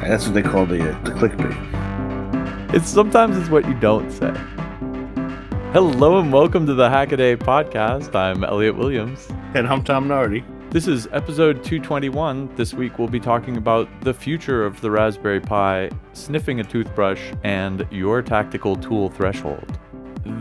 That's what they call the clickbait. Sometimes it's what you don't say. Hello and welcome to the Hackaday podcast. I'm Elliot Williams. And I'm Tom Nardi. This is episode 221. This week we'll be talking about the future of the Raspberry Pi, sniffing a toothbrush, and your tactical tool threshold.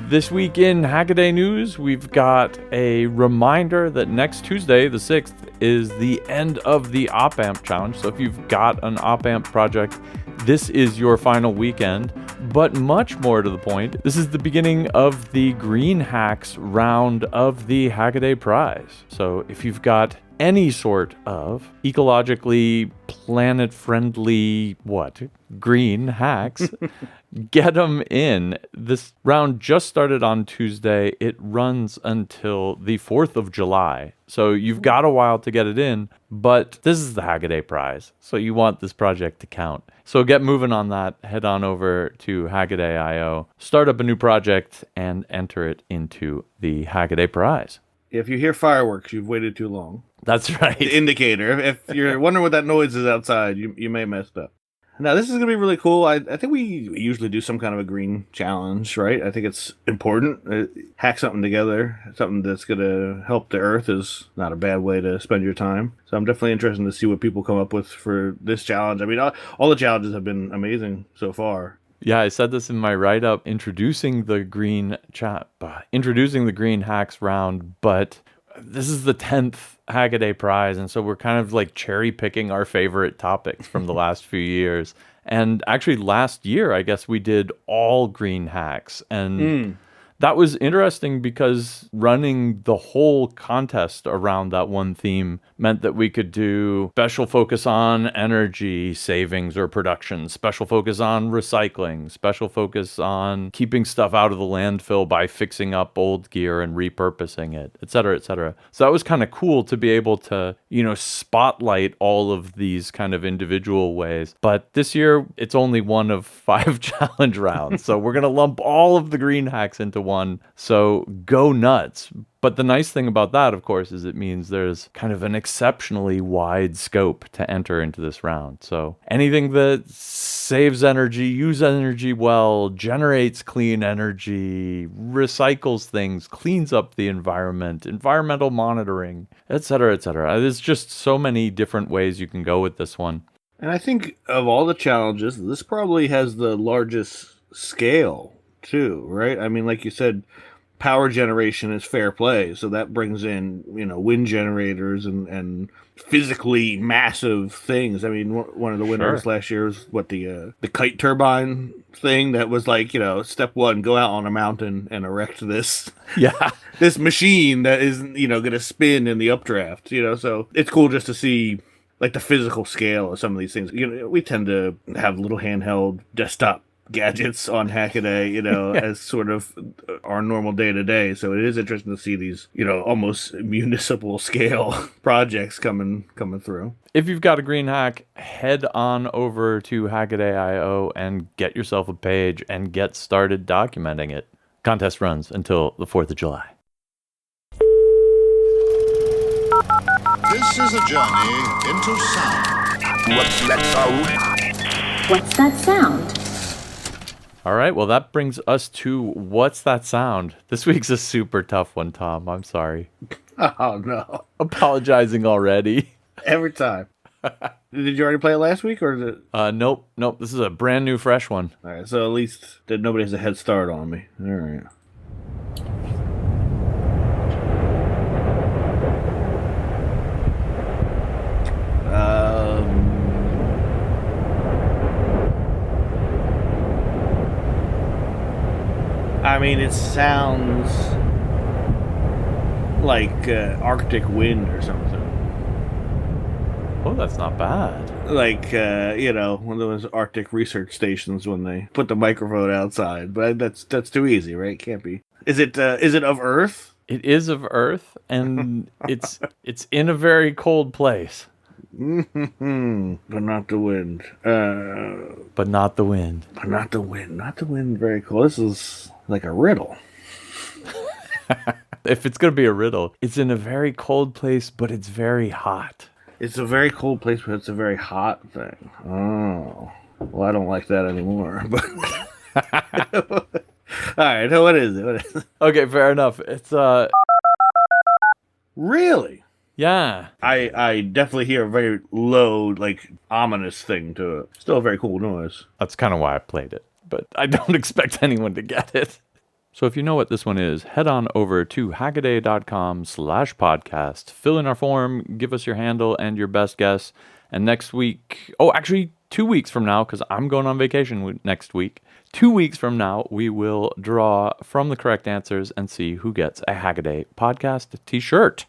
This week in Hackaday news, we've got a reminder that next Tuesday, the 6th, is the end of the op-amp challenge. So if you've got an op-amp project, this is your final weekend. But much more to the point, this is the beginning of the Green Hacks round of the Hackaday Prize. So if you've got any sort of ecologically planet-friendly, green hacks, get them in. This round just started on Tuesday. It runs until the 4th of July. So you've got a while to get it in, but this is the Hackaday Prize. So you want this project to count. So get moving on that. Head on over to Hackaday.io, start up a new project, and enter it into the Hackaday Prize. If you hear fireworks, you've waited too long. That's right. The indicator. If you're wondering what that noise is outside, you may have messed up. Now, this is going to be really cool. I think we usually do some kind of a green challenge, right? I think it's important. Hack something together. Something that's going to help the earth is not a bad way to spend your time. So I'm definitely interested to see what people come up with for this challenge. I mean, all the challenges have been amazing so far. Yeah, I said this in my write-up introducing the green hacks round, but this is the 10th Hackaday Prize, and so we're kind of like cherry picking our favorite topics from the last few years. And actually last year, I guess we did all green hacks, and that was interesting because running the whole contest around that one theme meant that we could do special focus on energy savings or production, special focus on recycling, special focus on keeping stuff out of the landfill by fixing up old gear and repurposing it, et cetera, et cetera. So that was kind of cool to be able to, spotlight all of these kind of individual ways. But this year, it's only one of 5 challenge rounds. So we're going to lump all of the green hacks into one. So go nuts. But the nice thing about that, of course, is it means there's kind of an exceptionally wide scope to enter into this round. So anything that saves energy, uses energy well, generates clean energy, recycles things, cleans up the environment, environmental monitoring, et cetera, et cetera. There's just so many different ways you can go with this one. And I think of all the challenges, this probably has the largest scale too, right? I mean, like you said, power generation is fair play, so that brings in wind generators and physically massive things. I mean, one of the winners last year was the kite turbine thing that was like, step one, go out on a mountain and erect this this machine that is going to spin in the updraft. So it's cool just to see like the physical scale of some of these things. We tend to have little handheld desktop gadgets on Hackaday, as sort of our normal day-to-day. So it is interesting to see these, almost municipal scale projects coming through. If you've got a green hack, head on over to Hackaday.io and get yourself a page and get started documenting it. Contest runs until the 4th of July. This is a journey into sound. What's that sound? What's that sound? All right, well, that brings us to What's That Sound? This week's a super tough one, Tom. I'm sorry. Oh, no. Apologizing already. Every time. Did you already play it last week, or is it? Nope. This is a brand new, fresh one. All right, so at least nobody has a head start on me. All right. I mean, it sounds like Arctic wind or something. Oh, that's not bad. Like, one of those Arctic research stations when they put the microphone outside. But that's too easy, right? Can't be. Is it of Earth? It is of Earth, and it's in a very cold place. Mm-hmm. But not the wind. But not the wind. But not the wind. Not the wind. Very cool. This is like a riddle. If it's going to be a riddle, it's in a very cold place, but it's very hot. It's a very cold place, but it's a very hot thing. Oh, well, I don't like that anymore. But all right, what is it? What is it? Okay, fair enough. It's Really? yeah. I definitely hear a very low, like ominous thing to it. Still a very cool noise. That's kind of why I played it, but I don't expect anyone to get it. So if you know what this one is, head on over to hackaday.com/podcast, fill in our form, give us your handle and your best guess. And next week, actually 2 weeks from now, because I'm going on vacation next week, 2 weeks from now, we will draw from the correct answers and see who gets a Hackaday podcast t-shirt.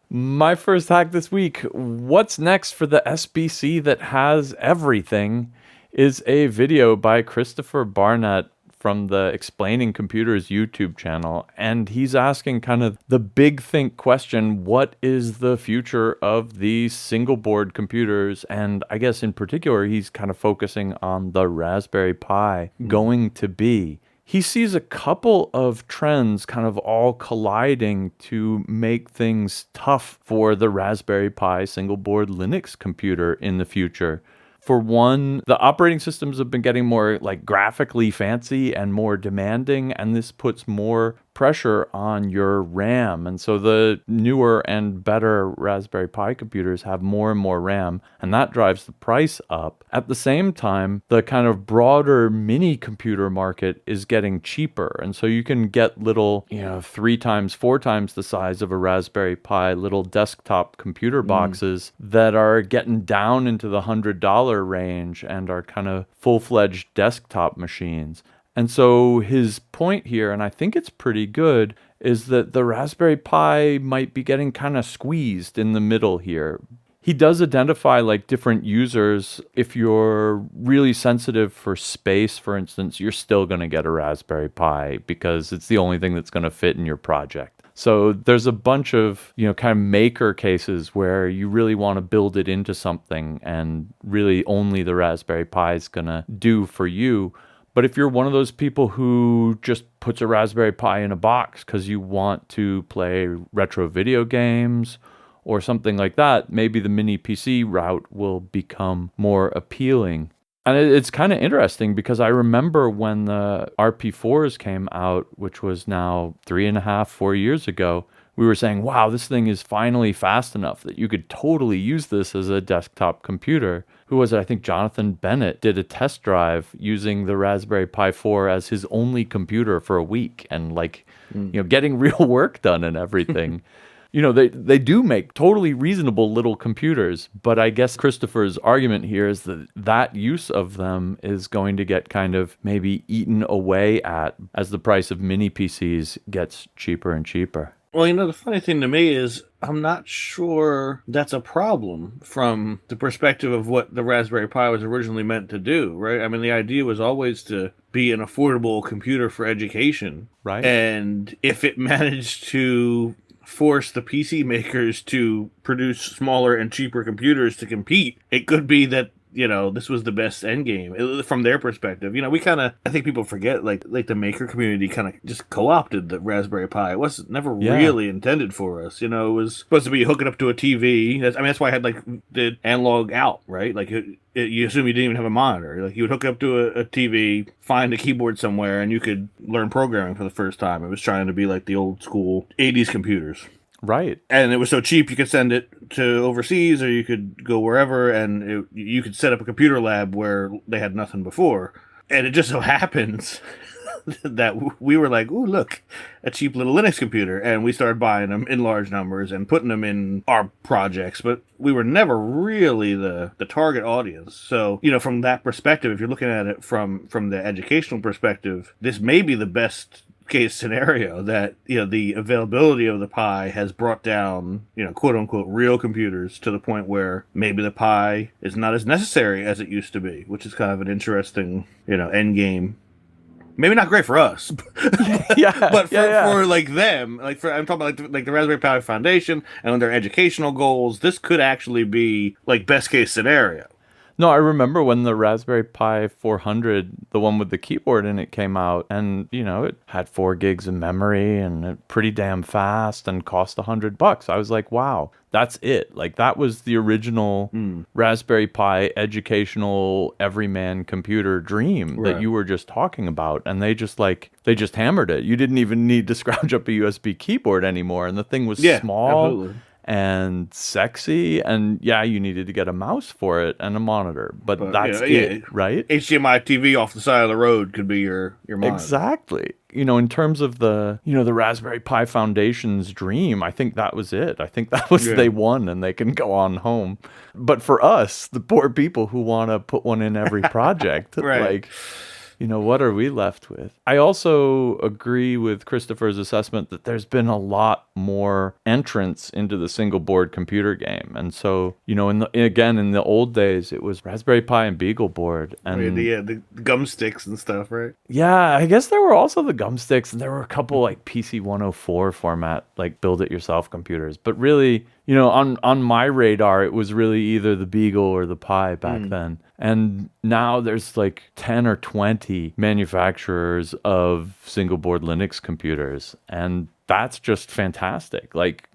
My first hack this week, what's next for the SBC that has everything, is a video by Christopher Barnett from the Explaining Computers YouTube channel. And he's asking kind of the big think question, what is the future of these single board computers? And I guess in particular, he's kind of focusing on the Raspberry Pi going to be. He sees a couple of trends kind of all colliding to make things tough for the Raspberry Pi single board Linux computer in the future. For one, the operating systems have been getting more like graphically fancy and more demanding, and this puts more pressure on your RAM. And so the newer and better Raspberry Pi computers have more and more RAM, and that drives the price up. At the same time, the kind of broader mini computer market is getting cheaper. And so you can get little, 3 times, 4 times the size of a Raspberry Pi, little desktop computer boxes that are getting down into the $100 range and are kind of full-fledged desktop machines. And so his point here, and I think it's pretty good, is that the Raspberry Pi might be getting kind of squeezed in the middle here. He does identify like different users. If you're really sensitive for space, for instance, you're still going to get a Raspberry Pi because it's the only thing that's going to fit in your project. So there's a bunch of, kind of maker cases where you really want to build it into something and really only the Raspberry Pi is going to do for you. But if you're one of those people who just puts a Raspberry Pi in a box because you want to play retro video games or something like that, maybe the mini PC route will become more appealing. And it's kind of interesting because I remember when the RP4s came out, which was now 3.5, 4 years ago, we were saying, wow, this thing is finally fast enough that you could totally use this as a desktop computer. Who was it? I think Jonathan Bennett did a test drive using the Raspberry Pi 4 as his only computer for a week and getting real work done and everything. They do make totally reasonable little computers, but I guess Christopher's argument here is that use of them is going to get kind of maybe eaten away at as the price of mini PCs gets cheaper and cheaper. Well, the funny thing to me is I'm not sure that's a problem from the perspective of what the Raspberry Pi was originally meant to do, right? I mean, the idea was always to be an affordable computer for education. Right. And if it managed to force the PC makers to produce smaller and cheaper computers to compete, it could be that this was the best end game from their perspective. We kind of, I think people forget, like the maker community kind of just co-opted the Raspberry Pi. It was never really intended for us. It was supposed to be hooking up to a TV. That's why I had the analog out, right? Like you assume you didn't even have a monitor. Like you would hook up to a TV, find a keyboard somewhere, and you could learn programming for the first time. It was trying to be like the old school 80s computers. Right. And it was so cheap you could send it to overseas or you could go wherever and you could set up a computer lab where they had nothing before. And it just so happens that we were like, ooh, look, a cheap little Linux computer. And we started buying them in large numbers and putting them in our projects. But we were never really the target audience. So, from that perspective, if you're looking at it from the educational perspective, this may be the best case scenario that the availability of the Pi has brought down quote unquote real computers to the point where maybe the Pi is not as necessary as it used to be, which is kind of an interesting end game. Maybe not great for us, but for like them, I'm talking about like the Raspberry Pi Foundation and their educational goals. This could actually be like best case scenario. No, I remember when the Raspberry Pi 400, the one with the keyboard in it, came out, and it had 4 gigs of memory and pretty damn fast and cost $100. I was like, wow, that's it. Like that was the original Raspberry Pi educational everyman computer dream that Right. you were just talking about, and they just hammered it. You didn't even need to scrounge up a USB keyboard anymore, and the thing was Yeah, small absolutely. and sexy, and yeah, you needed to get a mouse for it and a monitor, but But that's yeah, it, right? HDMI TV off the side of the road could be your monitor. Exactly. In terms of the Raspberry Pi Foundation's dream, I think that was it. I think that was Yeah. they won and they can go on home. But for us, the poor people who want to put one in every project, Right. like, what are we left with? I also agree with Christopher's assessment that there's been a lot more entrance into the single board computer game. And so, in the old days, it was Raspberry Pi and BeagleBoard. And The gum sticks and stuff, right? yeah, I guess there were also the gum sticks, and there were a couple like PC 104 format, like build it yourself computers. But really, on my radar, it was really either the Beagle or the Pi back then. And now there's like 10 or 20 manufacturers of single board Linux computers. And that's just fantastic. Like,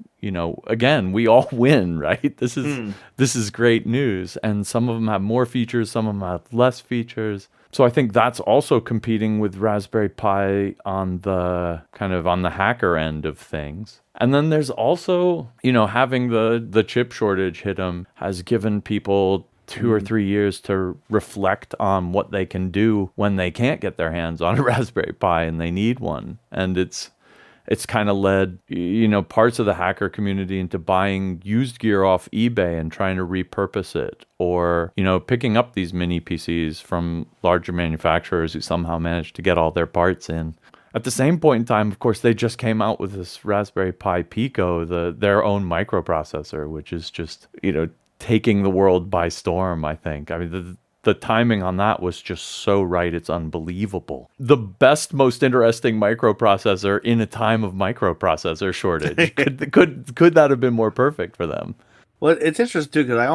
again, we all win, right? This is great news. And some of them have more features, some of them have less features. So I think that's also competing with Raspberry Pi on the hacker end of things. And then there's also, having the chip shortage hit them has given people 2 or 3 years to reflect on what they can do when they can't get their hands on a Raspberry Pi and they need one. And it's kind of led, parts of the hacker community into buying used gear off eBay and trying to repurpose it, or, picking up these mini PCs from larger manufacturers who somehow managed to get all their parts in. At the same point in time, of course, they just came out with this Raspberry Pi Pico, their own microprocessor, which is just, taking the world by storm, I think. I mean, the timing on that was just so right. It's unbelievable. The best, most interesting microprocessor in a time of microprocessor shortage. Could that have been more perfect for them? Well, it's interesting too because I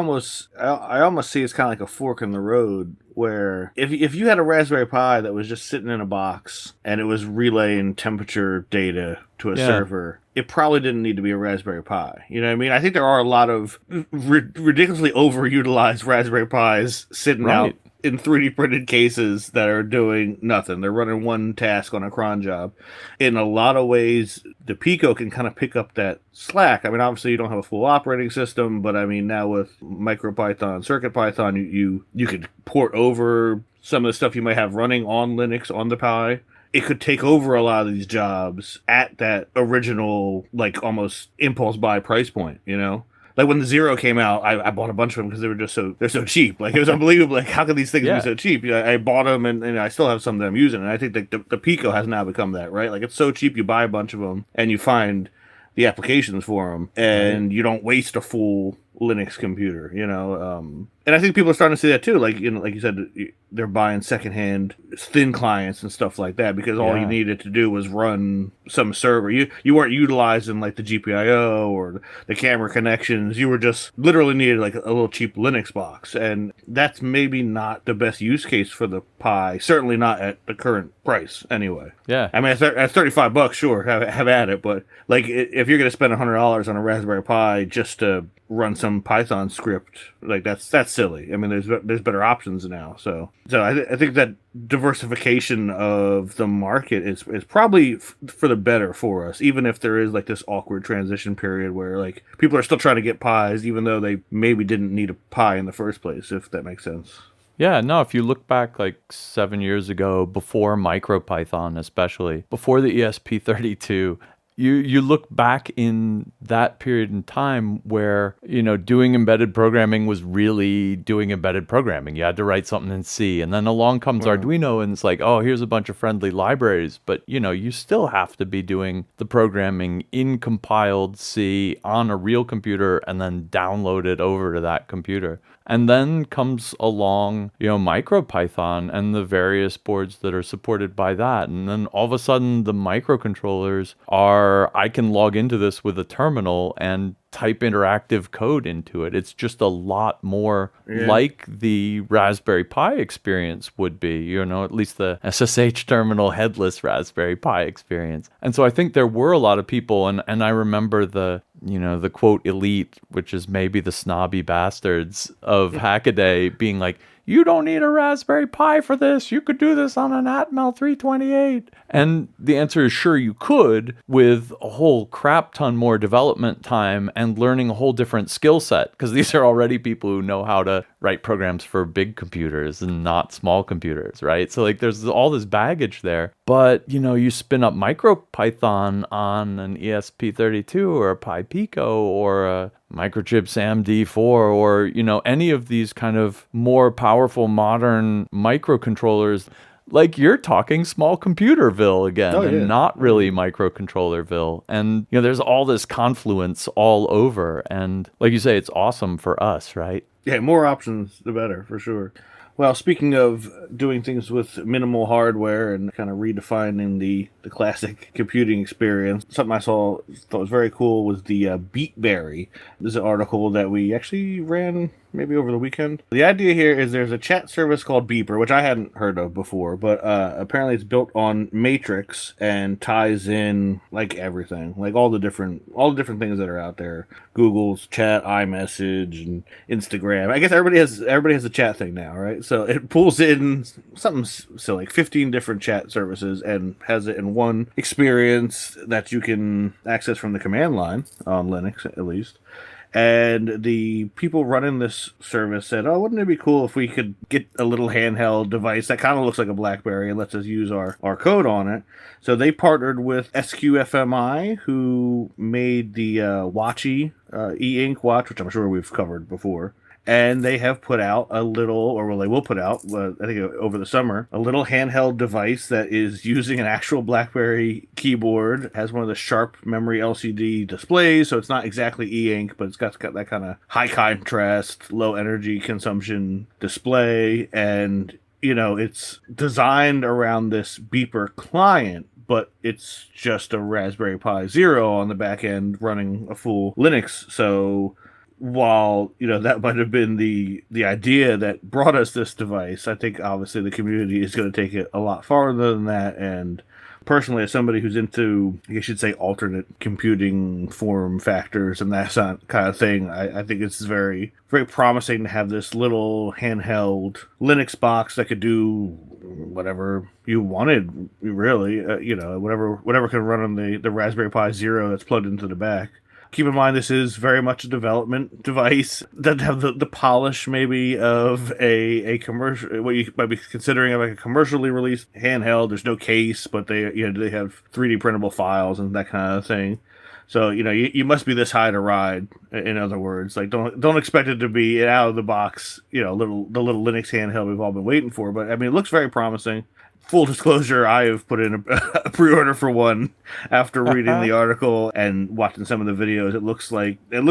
almost see it's kind of like a fork in the road where if you had a Raspberry Pi that was just sitting in a box and it was relaying temperature data to a server, it probably didn't need to be a Raspberry Pi. You know what I mean? I think there are a lot of ridiculously overutilized Raspberry Pis sitting out in 3D printed cases that are doing nothing. They're running one task on a cron job. In a lot of ways, the Pico can kind of pick up that slack. I mean, obviously you don't have a full operating system, but I mean, now with MicroPython, CircuitPython, you could port over some of the stuff you might have running on Linux on the Pi. It could take over a lot of these jobs at that original, like, almost impulse buy price point, Like when the Zero came out, I bought a bunch of them because they were just they're so cheap. Like it was unbelievable. Like how could these things be so cheap? I bought them and I still have some that I'm using. And I think that the Pico has now become that, right? Like it's so cheap, you buy a bunch of them and you find the applications for them and you don't waste a full Linux computer, And I think people are starting to see that too. Like, like you said, they're buying secondhand thin clients and stuff like that because all you needed to do was run some server. You weren't utilizing like the GPIO or the camera connections. You were just literally needed like a little cheap Linux box. And that's maybe not the best use case for the Pi. Certainly not at the current price anyway. Yeah. I mean, at $35, sure, have at it. But like if you're going to spend $100 on a Raspberry Pi just to run some Python script, like that's silly. I mean, there's better options now. So I think that diversification of the market is probably for the better for us, even if there is like this awkward transition period where like people are still trying to get Pis, even though they maybe didn't need a Pi in the first place, if that makes sense. Yeah, no, if you look back like 7 years ago, before MicroPython, especially, before the ESP32, you look back in that period in time where, doing embedded programming was really doing embedded programming. You had to write something in C. And then along comes Arduino and it's like, oh, here's a bunch of friendly libraries. But, you still have to be doing the programming in compiled C on a real computer and then download it over to that computer. And then comes along, MicroPython and the various boards that are supported by that. And then all of a sudden the microcontrollers are, I can log into this with a terminal and type interactive code into it. It's just a lot more like the Raspberry Pi experience would be, at least the SSH terminal headless Raspberry Pi experience. And so I think there were a lot of people, and I remember the quote elite, which is maybe the snobby bastards of Hackaday, being like, you don't need a Raspberry Pi for this. You could do this on an Atmel 328. And the answer is sure you could, with a whole crap ton more development time and learning a whole different skill set, because these are already people who know how to write programs for big computers and not small computers, right? So like there's all this baggage there. But, you spin up MicroPython on an ESP32 or a PyPico or a Microchip's AMD4 or, any of these kind of more powerful modern microcontrollers, like you're talking small computerville again, and not really microcontrollerville. And, there's all this confluence all over. And like you say, it's awesome for us, right? Yeah, more options, the better, for sure. Well, speaking of doing things with minimal hardware and kind of redefining the classic computing experience, something I thought was very cool was the BeatBerry. This is an article that we actually ran maybe over the weekend. The idea here is there's a chat service called Beeper, which I hadn't heard of before, but apparently it's built on Matrix and ties in like everything, like all the different things that are out there. Google's chat, iMessage, and Instagram. I guess everybody has a chat thing now, right? So it pulls in something so like 15 different chat services and has it in one experience that you can access from the command line on Linux, at least. And the people running this service said, oh, wouldn't it be cool if we could get a little handheld device that kind of looks like a BlackBerry and lets us use our code on it. So they partnered with SQFMI, who made the Watchy e-ink watch, which I'm sure we've covered before. And they have put out they will put out, I think over the summer, a little handheld device that is using an actual BlackBerry keyboard. It has one of the sharp memory LCD displays, so it's not exactly e-ink, but it's got that kind of high contrast, low energy consumption display. And, it's designed around this Beeper client, but it's just a Raspberry Pi Zero on the back end running a full Linux. So while that might have been the idea that brought us this device, I think obviously the community is going to take it a lot farther than that. And personally, as somebody who's into, I guess you'd say, alternate computing form factors and that kind of thing, I think it's very, very promising to have this little handheld Linux box that could do whatever you wanted, really, whatever can run on the Raspberry Pi Zero that's plugged into the back. Keep in mind, this is very much a development device. Doesn't have the polish maybe of a commercial, what you might be considering like a commercially released handheld. There's no case, but they have 3D printable files and that kind of thing. So you must be this high to ride. In other words, like don't expect it to be out of the box. The little Linux handheld we've all been waiting for. But I mean, it looks very promising. Full disclosure, I have put in a pre-order for one after reading the article and watching some of the videos. It looks like the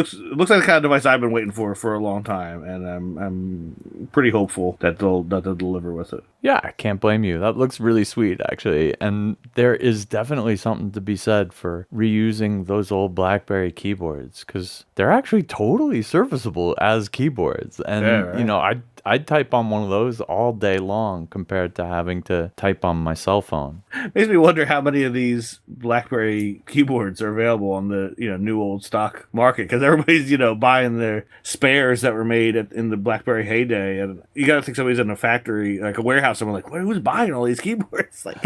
kind of device I've been waiting for a long time, and I'm pretty hopeful that they'll deliver with it. Yeah, I can't blame you. That looks really sweet, actually. And there is definitely something to be said for reusing those old BlackBerry keyboards, because they're actually totally serviceable as keyboards. And, yeah, right? I'd type on one of those all day long compared to having to type on my cell phone. Makes me wonder how many of these BlackBerry keyboards are available on the new old stock market, because everybody's buying their spares that were made in the BlackBerry heyday, and you got to think somebody's in a factory, like a warehouse, someone like, who's buying all these keyboards? Like,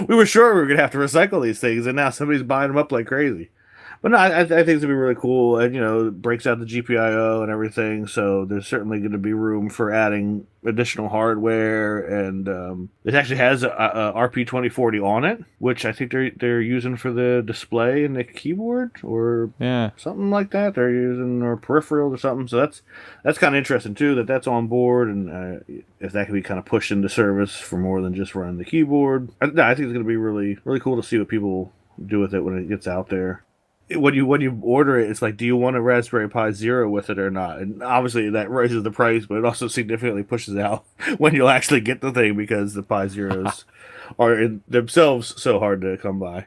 we were sure we were gonna have to recycle these things, and now somebody's buying them up like crazy. But no, I think it's going to be really cool. And, it breaks out the GPIO and everything. So there's certainly going to be room for adding additional hardware. And it actually has a RP2040 on it, which I think they're using for the display and the keyboard or something like that. They're using or peripherals or something. So that's kind of interesting, too, that's on board. And if that can be kind of pushed into service for more than just running the keyboard. I think it's going to be really, really cool to see what people do with it when it gets out there. When you order it, it's like, do you want a Raspberry Pi Zero with it or not? And obviously that raises the price, but it also significantly pushes out when you'll actually get the thing, because the Pi Zeros are in themselves so hard to come by.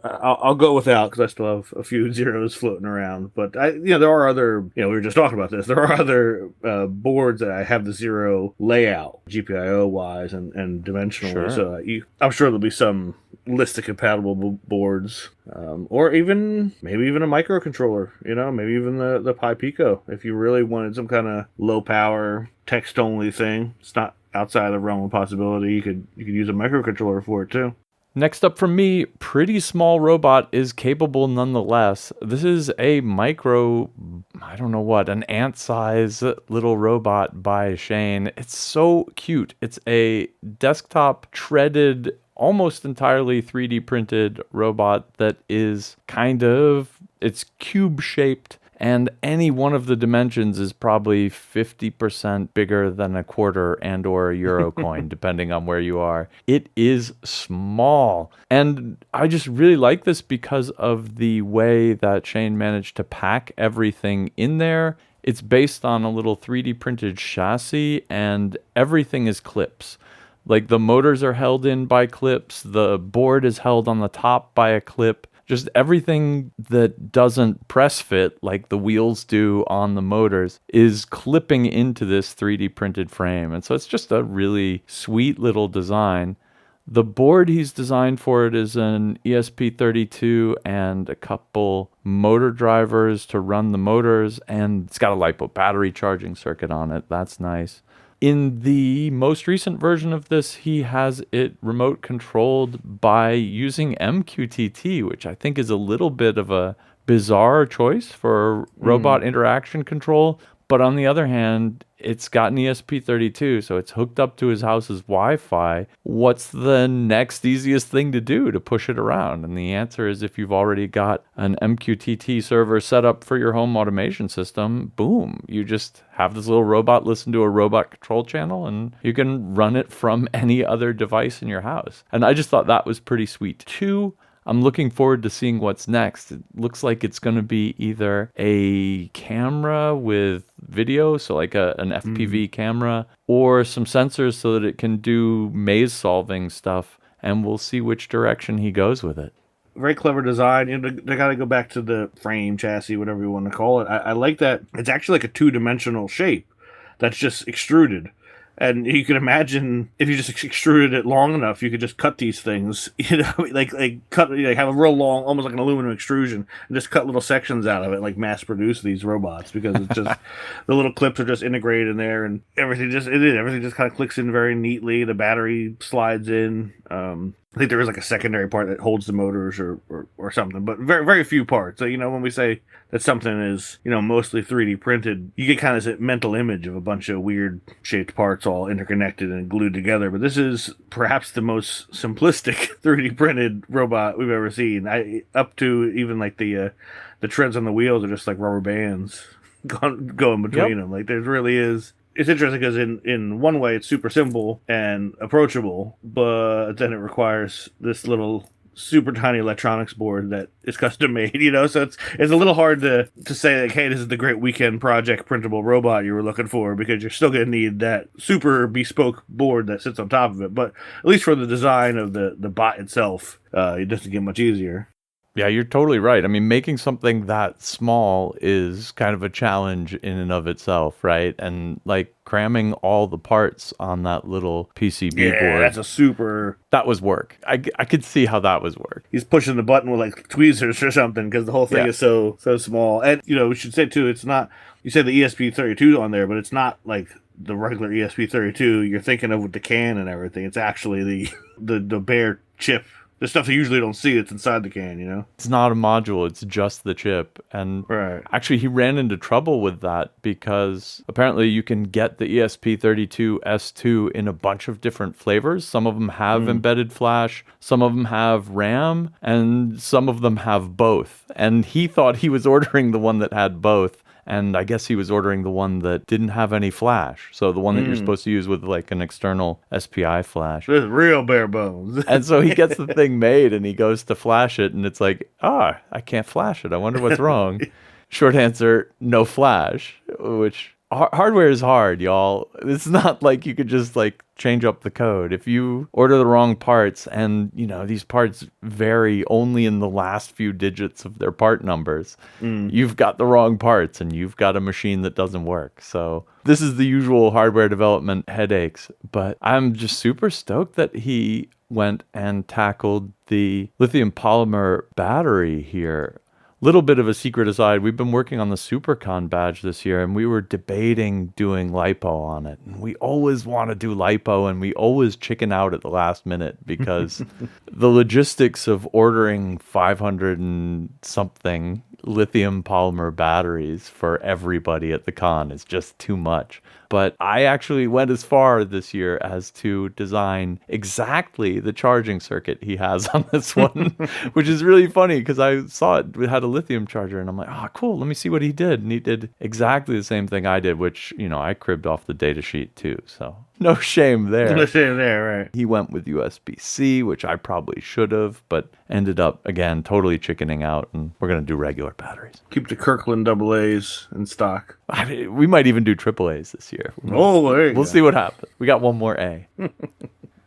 I'll go without because I still have a few zeros floating around. But there are other, we were just talking about this. There are other boards that I have the zero layout, GPIO wise and dimensionally. Sure. So I'm sure there'll be some list of compatible boards, or maybe even a microcontroller. Maybe even the Pi Pico if you really wanted some kind of low power text only thing. It's not outside the realm of possibility. You could use a microcontroller for it too. Next up from me, pretty small robot is capable nonetheless. This is a micro, I don't know what, an ant-size little robot by Shane. It's so cute. It's a desktop treaded, almost entirely 3D printed robot that is it's cube shaped. And any one of the dimensions is probably 50% bigger than a quarter and or a euro coin, depending on where you are. It is small. And I just really like this because of the way that Shane managed to pack everything in there. It's based on a little 3D printed chassis, and everything is clips. Like the motors are held in by clips, the board is held on the top by a clip. Just everything that doesn't press fit like the wheels do on the motors is clipping into this 3D printed frame. And so it's just a really sweet little design. The board he's designed for it is an ESP32 and a couple motor drivers to run the motors, and it's got a LiPo battery charging circuit on it. That's nice. In the most recent version of this, he has it remote controlled by using MQTT, which I think is a little bit of a bizarre choice for robot interaction control. But on the other hand, it's got an ESP32, so it's hooked up to his house's Wi-Fi. What's the next easiest thing to do to push it around? And the answer is, if you've already got an MQTT server set up for your home automation system, boom, you just have this little robot listen to a robot control channel, and you can run it from any other device in your house. And I just thought that was pretty sweet too. I'm looking forward to seeing what's next. It looks like it's going to be either a camera with video, so like an FPV camera, or some sensors so that it can do maze solving stuff, and we'll see which direction he goes with it. Very clever design. They got to go back to the frame, chassis, whatever you want to call it. I like that it's actually like a two-dimensional shape that's just extruded. And you can imagine if you just extruded it long enough, you could just cut these things, like cut, have a real long, almost like an aluminum extrusion, and just cut little sections out of it, like mass produce these robots, because it's just the little clips are just integrated in there, and everything just kind of clicks in very neatly. The battery slides in. I think there is like a secondary part that holds the motors or something, but very, very few parts. So, when we say that something is, mostly 3D printed, you get kind of this mental image of a bunch of weird shaped parts all interconnected and glued together. But this is perhaps the most simplistic 3D printed robot we've ever seen. Up to even like the treads on the wheels are just like rubber bands going between them. Like there really is. It's interesting because in one way it's super simple and approachable, but then it requires this little super tiny electronics board that is custom made, so it's a little hard to say like, hey, this is the great weekend project printable robot you were looking for, because you're still going to need that super bespoke board that sits on top of it. But at least for the design of the bot itself, it doesn't get much easier. Yeah, you're totally right. I mean, making something that small is kind of a challenge in and of itself, right? And like cramming all the parts on that little PCB board. That was work. I could see how that was work. He's pushing the button with like tweezers or something because the whole thing is so small. And, we should say too, it's not, you said the ESP32 on there, but it's not like the regular ESP32 you're thinking of with the can and everything. It's actually the bare chip. The stuff you usually don't see that's inside the can, It's not a module, it's just the chip. And actually, he ran into trouble with that because apparently you can get the ESP32 S2 in a bunch of different flavors. Some of them have embedded flash, some of them have RAM, and some of them have both. And he thought he was ordering the one that had both. And I guess he was ordering the one that didn't have any flash. So the one that you're supposed to use with like an external SPI flash. This is real bare bones. And so he gets the thing made and he goes to flash it and it's like, I can't flash it. I wonder what's wrong. Short answer, no flash, which hardware is hard, y'all. It's not like you could just like change up the code. If you order the wrong parts and, these parts vary only in the last few digits of their part numbers, you've got the wrong parts and you've got a machine that doesn't work. So this is the usual hardware development headaches, but I'm just super stoked that he went and tackled the lithium polymer battery here. Little bit of a secret aside, we've been working on the SuperCon badge this year, and we were debating doing lipo on it. And we always want to do lipo, and we always chicken out at the last minute because the logistics of ordering 500 and something lithium polymer batteries for everybody at the con is just too much. But I actually went as far this year as to design exactly the charging circuit he has on this one, which is really funny because I saw it had a lithium charger and I'm like, oh, cool. Let me see what he did. And he did exactly the same thing I did, which, I cribbed off the data sheet too. So no shame there. No shame there, right. He went with USB-C, which I probably should have, but ended up, again, totally chickening out. And we're going to do regular batteries. Keep the Kirkland AA's in stock. I mean, we might even do AAA's this year. Oh, there you We'll go. see what happens. We got one more A.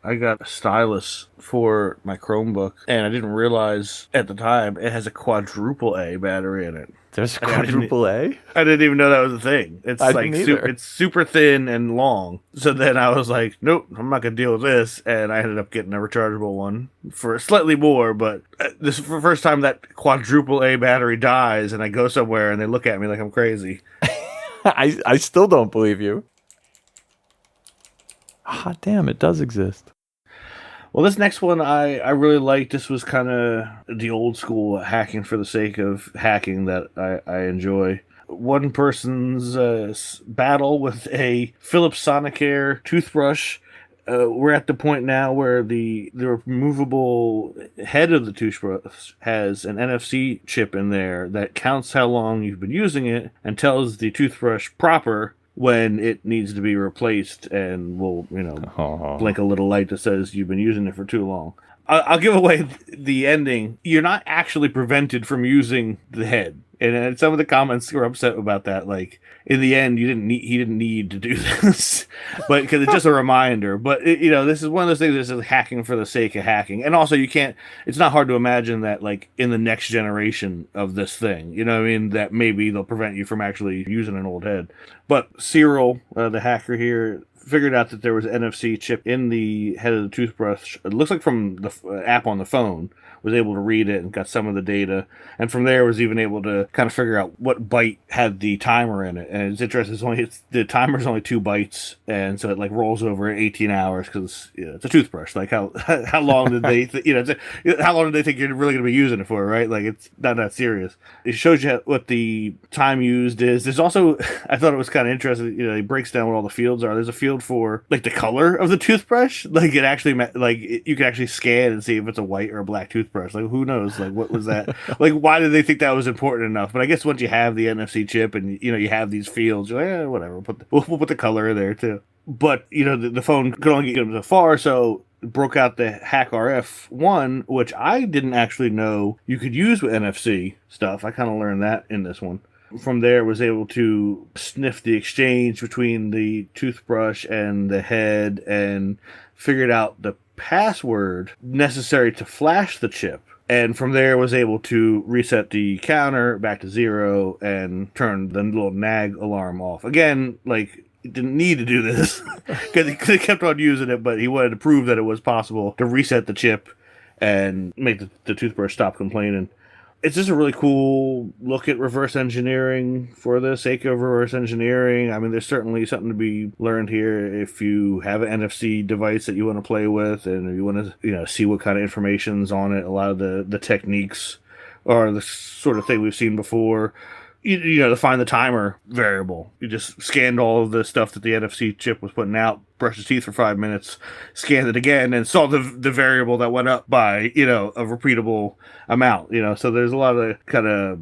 I got a stylus for my Chromebook, and I didn't realize at the time it has a quadruple A battery in it. There's a quadruple A? I didn't even know that was a thing. It's I like didn't either. it's super thin and long. So then I was like, nope, I'm not gonna deal with this, and I ended up getting a rechargeable one for slightly more. But this is the first time that quadruple A battery dies, and I go somewhere and they look at me like I'm crazy. I still don't believe you. Ah, damn, it does exist. Well, this next one I really liked. This was kind of the old school hacking for the sake of hacking that I enjoy. One person's battle with a Philips Sonicare toothbrush. We're at the point now where the removable head of the toothbrush has an NFC chip in there that counts how long you've been using it and tells the toothbrush proper when it needs to be replaced, and will blink a little light that says you've been using it for too long. I'll give away the ending. You're not actually prevented from using the head. And some of the comments were upset about that. Like, in the end, he didn't need to do this, but because it's just a reminder. But this is one of those things that's just hacking for the sake of hacking. And also, it's not hard to imagine that, like, in the next generation of this thing, that maybe they'll prevent you from actually using an old head. But Cyril, the hacker here, figured out that there was an NFC chip in the head of the toothbrush. It looks like from the app on the phone. Was able to read it and got some of the data, and from there was even able to kind of figure out what byte had the timer in it. And it's interesting, the timer's only 2 bytes, and so it like rolls over 18 hours because it's a toothbrush. Like how long did they how long did they think you're really going to be using it for, right? Like, it's not that serious. It shows you what the time used is. There's also, I thought it was kind of interesting, it breaks down what all the fields are. There's a field for like the color of the toothbrush. Like, it actually you can actually scan and see if it's a white or a black toothbrush. Like, who knows? Like, what was that? Like, why did they think that was important enough? But I guess once you have the NFC chip and you have these fields, you're like, whatever. We'll put the color in there too. But the phone could only get them so far, so it broke out the Hack RF one, which I didn't actually know you could use with NFC stuff. I kind of learned that in this one. From there, was able to sniff the exchange between the toothbrush and the head and figured out the password necessary to flash the chip. And from there, was able to reset the counter back to 0 and turn the little nag alarm off. Again, like, he didn't need to do this because he kept on using it, but he wanted to prove that it was possible to reset the chip and make the toothbrush stop complaining. It's just a really cool look at reverse engineering for the sake of reverse engineering. I mean, there's certainly something to be learned here if you have an NFC device that you want to play with and you want to see what kind of information's on it. A lot of the techniques are the sort of thing we've seen before. To find the timer variable. You just scanned all of the stuff that the NFC chip was putting out, brushed his teeth for 5 minutes, scanned it again, and saw the variable that went up by, a repeatable amount. So there's a lot of kind of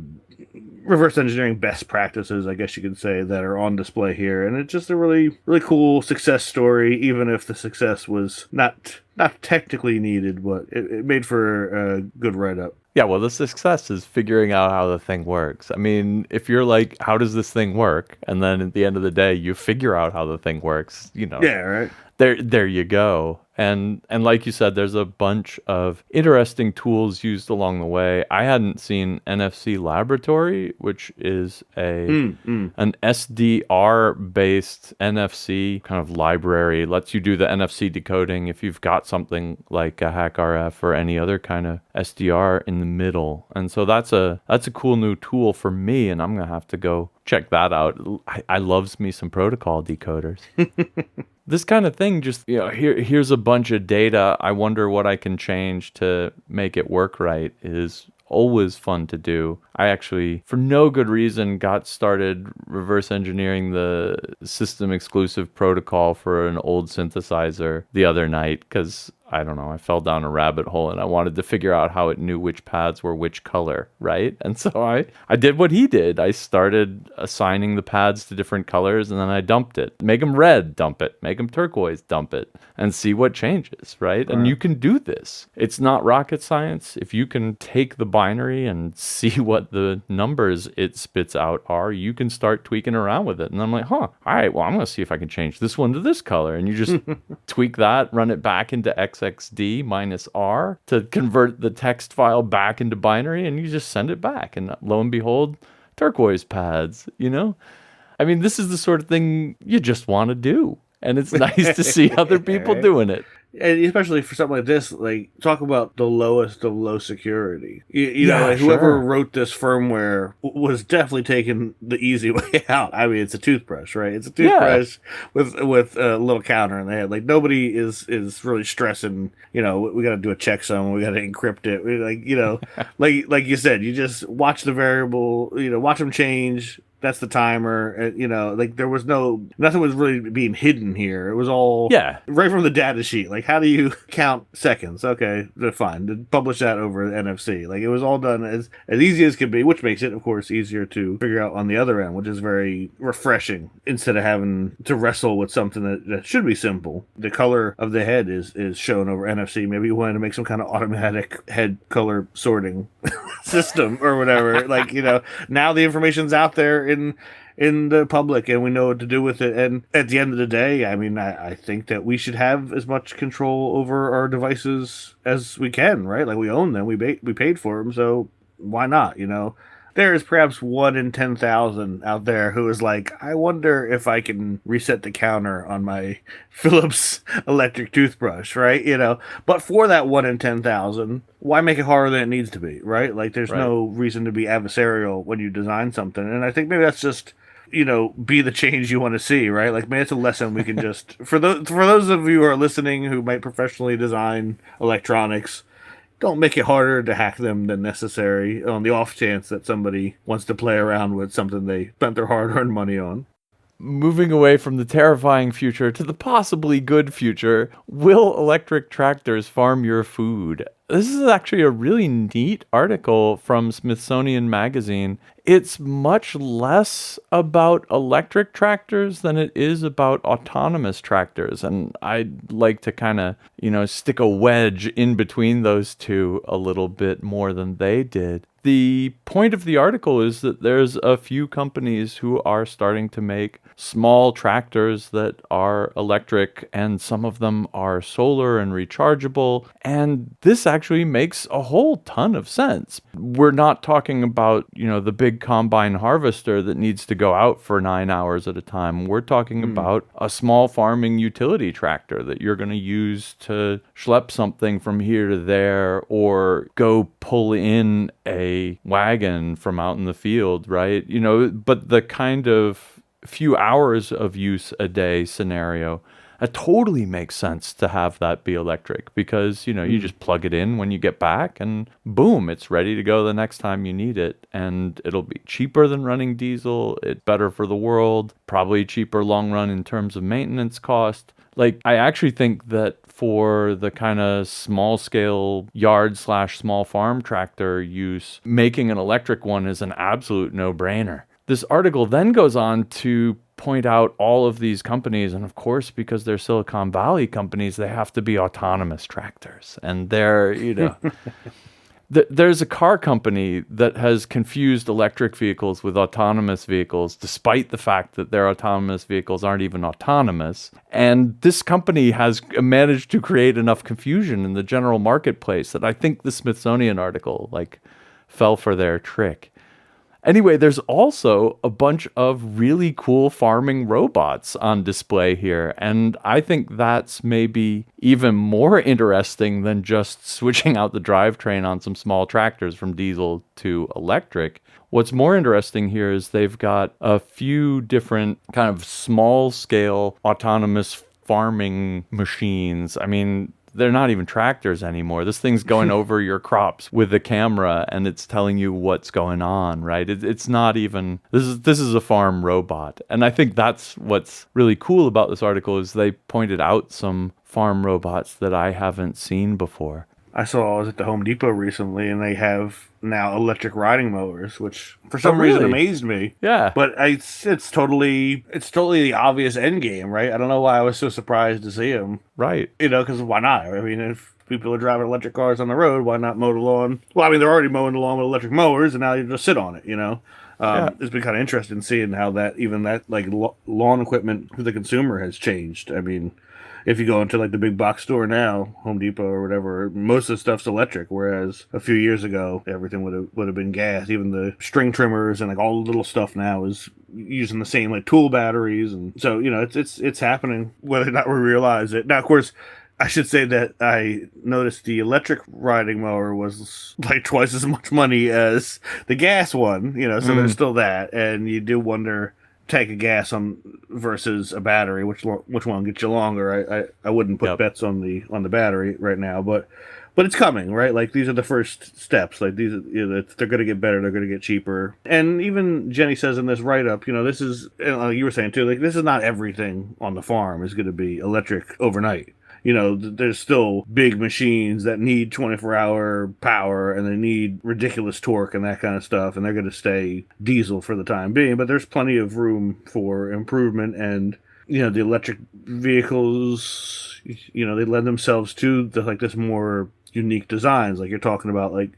reverse engineering best practices, I guess you could say, that are on display here. And it's just a really, really cool success story, even if the success was not technically needed, but it made for a good write-up. Yeah, well, the success is figuring out how the thing works. I mean, if you're like, how does this thing work? And then at the end of the day, you figure out how the thing works, Yeah, right. there you go. And like you said, there's a bunch of interesting tools used along the way. I hadn't seen NFC Laboratory, which is an SDR based NFC kind of library. Lets you do the NFC decoding if you've got something like a HackRF or any other kind of SDR in the middle. And so that's a cool new tool for me, and I'm gonna have to go check that out. I loves me some protocol decoders. This kind of thing, just, here's a bunch of data. I wonder what I can change to make it work right, is always fun to do. I actually, for no good reason, got started reverse engineering the system exclusive protocol for an old synthesizer the other night because I don't know, I fell down a rabbit hole and I wanted to figure out how it knew which pads were which color, right? And so I did what he did. I started assigning the pads to different colors and then I dumped it. Make them red, dump it. Make them turquoise, dump it. And see what changes, right? And you can do this. It's not rocket science. If you can take the binary and see what the numbers it spits out are, you can start tweaking around with it. And I'm like, all right, well, I'm going to see if I can change this one to this color. And you just tweak that, run it back into XXD minus R to convert the text file back into binary, and you just send it back. And lo and behold, turquoise pads, I mean, this is the sort of thing you just want to do. And it's nice to see other people doing it. And especially for something like this, like, talk about the lowest of low security. Whoever wrote this firmware was definitely taking the easy way out. I mean, it's a toothbrush, right? It's a toothbrush with a little counter in the head. Like, nobody is really stressing, we got to do a checksum, we got to encrypt it. Like you said, you just watch the variable, watch them change. That's the timer. There was nothing was really being hidden here. It was all right from the data sheet. Like, how do you count seconds? Okay, fine. Publish that over NFC. Like, it was all done as easy as could be, which makes it, of course, easier to figure out on the other end, which is very refreshing instead of having to wrestle with something that should be simple. The color of the head is shown over NFC. Maybe you wanted to make some kind of automatic head color sorting system or whatever. Now the information's out there in the public and we know what to do with it. And at the end of the day, I mean, I think that we should have as much control over our devices as we can, right? Like, we own them, we paid for them, so why not? There is perhaps 1 in 10,000 out there who is like, I wonder if I can reset the counter on my Philips electric toothbrush, right? But for that 1 in 10,000, why make it harder than it needs to be, right? Like, there's no reason to be adversarial when you design something. And I think maybe that's just, be the change you want to see, right? Like, maybe it's a lesson we can just, for those of you who are listening who might professionally design electronics, don't make it harder to hack them than necessary on the off chance that somebody wants to play around with something they spent their hard-earned money on. Moving away from the terrifying future to the possibly good future, will electric tractors farm your food? This is actually a really neat article from Smithsonian Magazine. It's much less about electric tractors than it is about autonomous tractors. And I'd like to kind of, stick a wedge in between those two a little bit more than they did. The point of the article is that there's a few companies who are starting to make small tractors that are electric, and some of them are solar and rechargeable. And this actually makes a whole ton of sense. We're not talking about, the big combine harvester that needs to go out for 9 hours at a time. We're talking about a small farming utility tractor that you're going to use to schlep something from here to there, or go pull in a wagon from out in the field, right? But the kind of few hours of use a day scenario, it totally makes sense to have that be electric because, you just plug it in when you get back and boom, it's ready to go the next time you need it. And it'll be cheaper than running diesel. It's better for the world, probably cheaper long run in terms of maintenance cost. Like, I actually think that for the kind of small scale yard/small farm tractor use, making an electric one is an absolute no-brainer. This article then goes on to point out all of these companies, and of course, because they're Silicon Valley companies, they have to be autonomous tractors. And they're, There's a car company that has confused electric vehicles with autonomous vehicles, despite the fact that their autonomous vehicles aren't even autonomous. And this company has managed to create enough confusion in the general marketplace that I think the Smithsonian article fell for their trick. Anyway, there's also a bunch of really cool farming robots on display here, and I think that's maybe even more interesting than just switching out the drivetrain on some small tractors from diesel to electric. What's more interesting here is they've got a few different kind of small-scale autonomous farming machines. I mean, they're not even tractors anymore. This thing's going over your crops with a camera and it's telling you what's going on, right? It's not even, this is a farm robot. And I think that's what's really cool about this article is they pointed out some farm robots that I haven't seen before. I was at the Home Depot recently, and they have now electric riding mowers, which for some reason amazed me. Yeah, but it's totally the obvious end game, right? I don't know why I was so surprised to see them. Right. Because why not? I mean, if people are driving electric cars on the road, why not mow the lawn? Well, I mean, they're already mowing the lawn with electric mowers, and now you just sit on it. It's been kind of interesting seeing how that lawn equipment for the consumer has changed. I mean, if you go into like the big box store now, Home Depot or whatever, most of the stuff's electric, whereas a few years ago everything would have been gas. Even the string trimmers and like all the little stuff now is using the same like tool batteries, and so it's happening whether or not we realize it. Now, of course, I should say that I noticed the electric riding mower was like twice as much money as the gas one, so there's still that, and you do wonder, tank of gas on versus a battery, which one gets you longer. I wouldn't put bets on the battery right now, but it's coming, right? Like, these are the first steps. Like, these, they're going to get better, they're going to get cheaper. And even Jenny says in this write-up, this is, like you were saying too, like, this is not everything on the farm is going to be electric overnight. There's still big machines that need 24-hour power, and they need ridiculous torque and that kind of stuff, and they're going to stay diesel for the time being. But there's plenty of room for improvement, and the electric vehicles, they lend themselves to this more unique designs, like you're talking about. Like,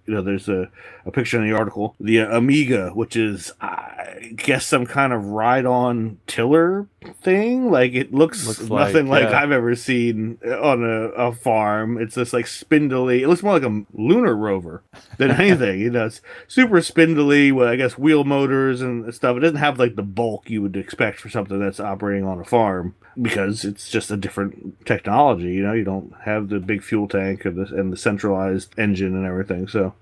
there's a picture in the article, the Amiga, which is, I guess, some kind of ride-on tiller thing. Like, it looks nothing like I've ever seen on a farm. It's this like spindly, it looks more like a lunar rover than anything. It's super spindly with, I guess, wheel motors and stuff. It doesn't have like the bulk you would expect for something that's operating on a farm, because it's just a different technology. You don't have the big fuel tank and the centralized engine and everything. So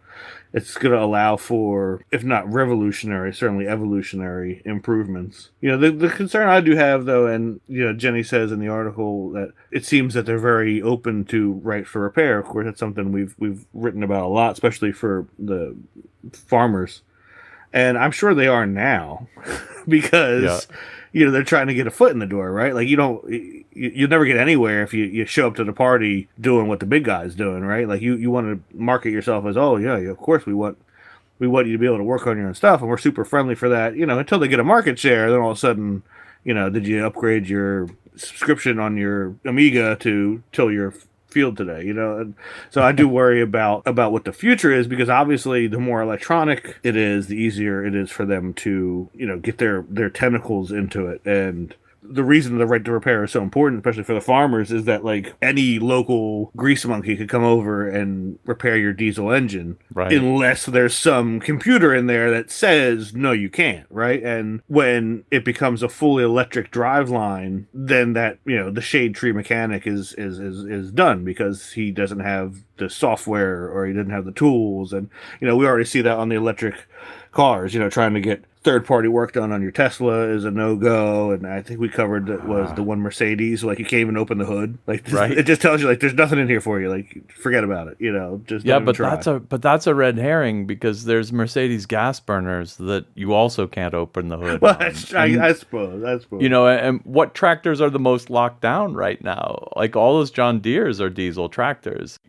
it's going to allow for, if not revolutionary, certainly evolutionary improvements. The concern I do have, though, and Jenny says in the article that it seems that they're very open to right for repair. Of course, that's something we've written about a lot, especially for the farmers. And I'm sure they are now, because they're trying to get a foot in the door, right? Like, you'll never get anywhere if you show up to the party doing what the big guy's doing, right? Like, you want to market yourself as, oh yeah, of course we want you to be able to work on your own stuff, and we're super friendly for that, until they get a market share. Then all of a sudden, did you upgrade your subscription on your Amiga to till your field today? And so I do worry about what the future is, because obviously the more electronic it is, the easier it is for them to get their tentacles into it. And the reason the right to repair is so important, especially for the farmers, is that like any local grease monkey could come over and repair your diesel engine, right? Unless there's some computer in there that says no, you can't, right? And when it becomes a fully electric drive line, then that the shade tree mechanic is done, because he doesn't have the software or he didn't have the tools. And we already see that on the electric cars. Trying to get third-party work done on your Tesla is a no-go. And I think we covered that was the one Mercedes, like, you can't even open the hood. Like, right? It just tells you, like, there's nothing in here for you. Like, forget about it. Just don't even try. That's a red herring, because there's Mercedes gas burners that you also can't open the hood. Well, I suppose. And what tractors are the most locked down right now? Like, all those John Deeres are diesel tractors.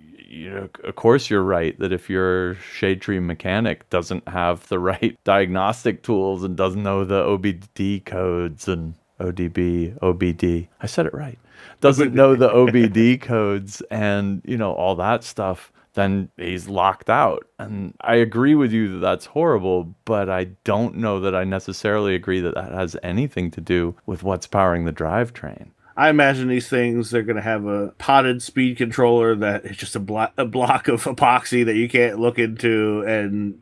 Of course you're right that if your shade tree mechanic doesn't have the right diagnostic tools and doesn't know the OBD codes and OBD, I said it right, doesn't know the OBD codes and all that stuff, then he's locked out. And I agree with you that that's horrible, but I don't know that I necessarily agree that that has anything to do with what's powering the drivetrain. I imagine these things, they're going to have a potted speed controller that is just a block of epoxy that you can't look into. And,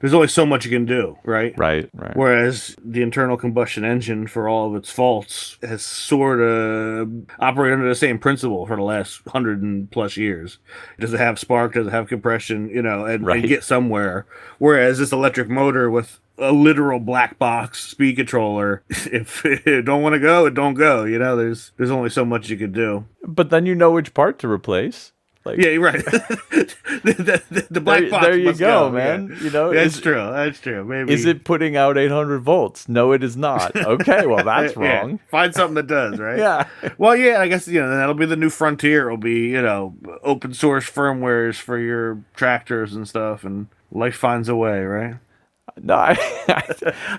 there's only so much you can do, right? Right. Whereas the internal combustion engine, for all of its faults, has sort of operated under the same principle for the last 100 and plus years. Does it have spark? Does it have compression? And get somewhere. Whereas this electric motor with a literal black box speed controller, if it don't want to go, it don't go. There's only so much you could do. But then you know which part to replace. Yeah, you're right. the black box. There you go, man. Yeah. That's true. Maybe. Is it putting out 800 volts? No, it is not. Okay, well, that's wrong. Find something that does, right? Yeah. Well, yeah, I guess, that'll be the new frontier. It'll be, open source firmwares for your tractors and stuff, and life finds a way, right? No,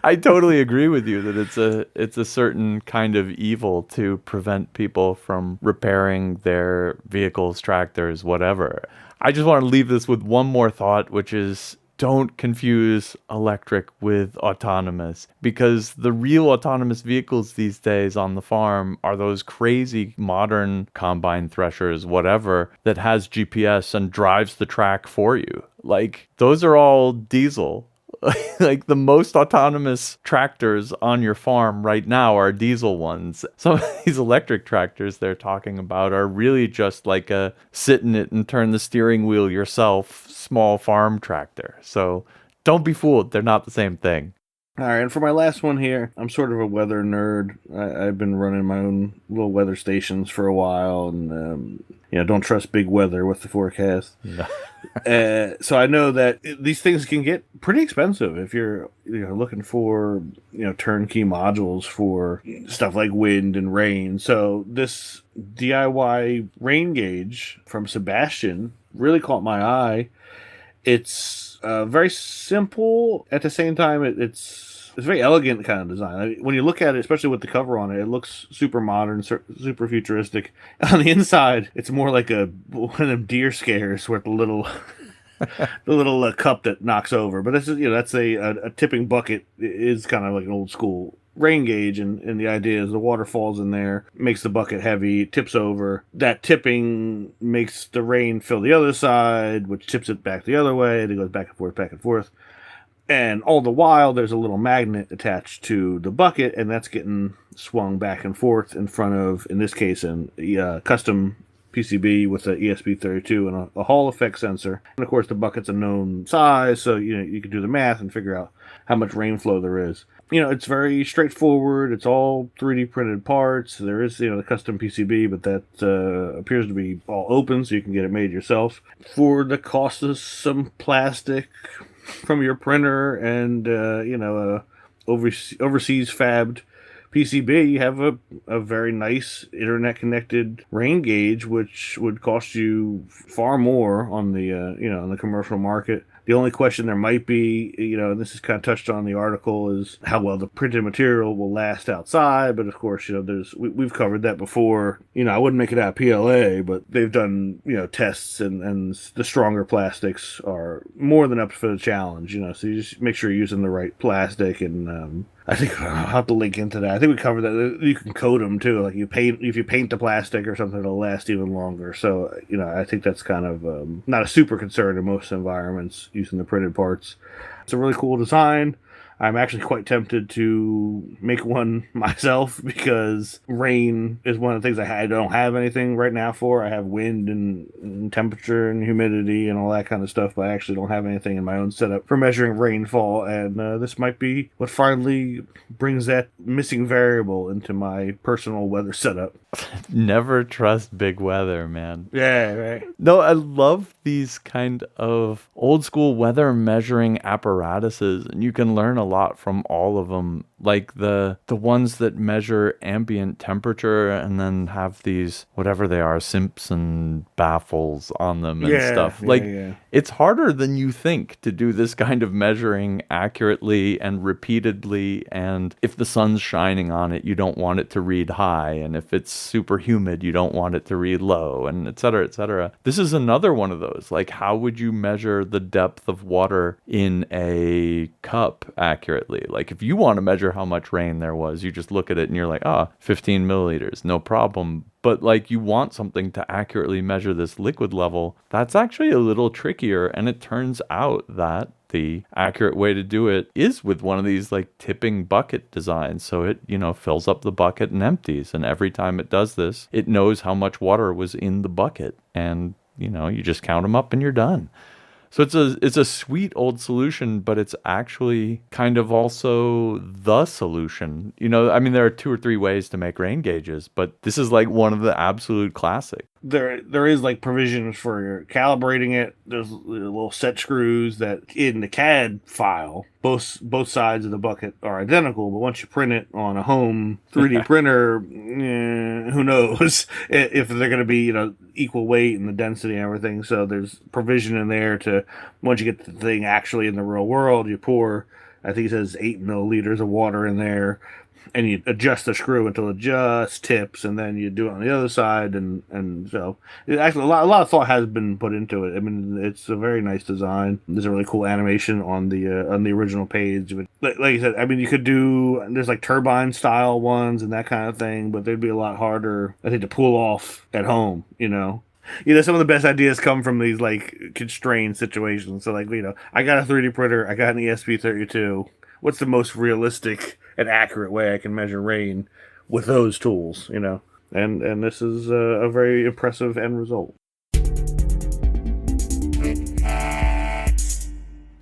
I totally agree with you that it's a certain kind of evil to prevent people from repairing their vehicles, tractors, whatever. I just want to leave this with one more thought, which is don't confuse electric with autonomous, because the real autonomous vehicles these days on the farm are those crazy modern combine threshers, whatever, that has GPS and drives the track for you. Like, those are all diesel. Like, the most autonomous tractors on your farm right now are diesel ones. Some of these electric tractors they're talking about are really just like a sit in it and turn the steering wheel yourself small farm tractor. So don't be fooled. They're not the same thing. All right, and for my last one here, I'm sort of a weather nerd. I've been running my own little weather stations for a while, and don't trust big weather with the forecast. No. So I know that these things can get pretty expensive if you're looking for turnkey modules for stuff like wind and rain. So this DIY rain gauge from Sebastian really caught my eye. It's very simple. At the same time, it's a very elegant kind of design. I mean, when you look at it, especially with the cover on it, it looks super modern, super futuristic. On the inside, it's more like one of them deer scares with the little cup that knocks over. But this is that's a tipping bucket. It is kind of like an old school rain gauge, and the idea is the water falls in there, makes the bucket heavy, tips over. That tipping makes the rain fill the other side, which tips it back the other way, and it goes back and forth. And all the while, there's a little magnet attached to the bucket, and that's getting swung back and forth in front of, in this case, a custom PCB with an ESP32 and a Hall effect sensor. And of course, the bucket's a known size, so you can do the math and figure out how much rain flow there is. It's very straightforward. It's all 3D printed parts. There is, the custom PCB, but that appears to be all open, so you can get it made yourself. For the cost of some plastic from your printer and, overseas fabbed PCB, you have a very nice internet-connected rain gauge, which would cost you far more on the, on the commercial market. The only question there might be, and this is kind of touched on in the article, is how well the printed material will last outside. But of course, we've covered that before. I wouldn't make it out of PLA, but they've done, tests, and the stronger plastics are more than up for the challenge. So you just make sure you're using the right plastic, and I think I'll have to link into that. I think we covered that. You can coat them too. Like if you paint the plastic or something, it'll last even longer. So, I think that's kind of not a super concern in most environments using the printed parts. It's a really cool design. I'm actually quite tempted to make one myself because rain is one of the things I don't have anything right now for. I have wind and temperature and humidity and all that kind of stuff, but I actually don't have anything in my own setup for measuring rainfall, and this might be what finally brings that missing variable into my personal weather setup. Never trust big weather, man. Yeah, right. No, I love these kind of old school weather measuring apparatuses, and you can learn a lot from all of them like the ones that measure ambient temperature and then have these whatever they are, Simpson baffles on them and Yeah, stuff. yeah, Like yeah. it's harder than you think to do this kind of measuring accurately and repeatedly. And if the sun's shining on it, you don't want it to read high. And if it's super humid, you don't want it to read low, and et cetera, et cetera. This is another one of those. Like, how would you measure the depth of water in a cup accurately? Like, if you want to measure how much rain there was, you just look at it and you're like, 15 milliliters, no problem. But like you want something to accurately measure this liquid level, that's actually a little trickier. And it turns out that the accurate way to do it is with one of these like tipping bucket designs. So it, fills up the bucket and empties. And every time it does this, it knows how much water was in the bucket. And, you just count them up and you're done. So it's a sweet old solution, but it's actually kind of also the solution. I mean, there are 2 or 3 ways to make rain gauges, but this is like one of the absolute classics. There is like provisions for calibrating it. There's little set screws that in the CAD file, both sides of the bucket are identical, but once you print it on a home 3D printer, who knows if they're going to be equal weight and the density and everything. So there's provision in there to, once you get the thing actually in the real world, you pour, I think it says 8 milliliters of water in there, and you adjust the screw until it just tips, and then you do it on the other side, and so actually a lot of thought has been put into it. I mean, it's a very nice design. There's a really cool animation on the original page. But like you said, I mean, you could do, there's like turbine style ones and that kind of thing, but they'd be a lot harder, I think, to pull off at home. Some of the best ideas come from these like constrained situations. So like, I got a 3D printer, I got an ESP32. What's the most realistic and accurate way I can measure rain with those tools, And this is a very impressive end result.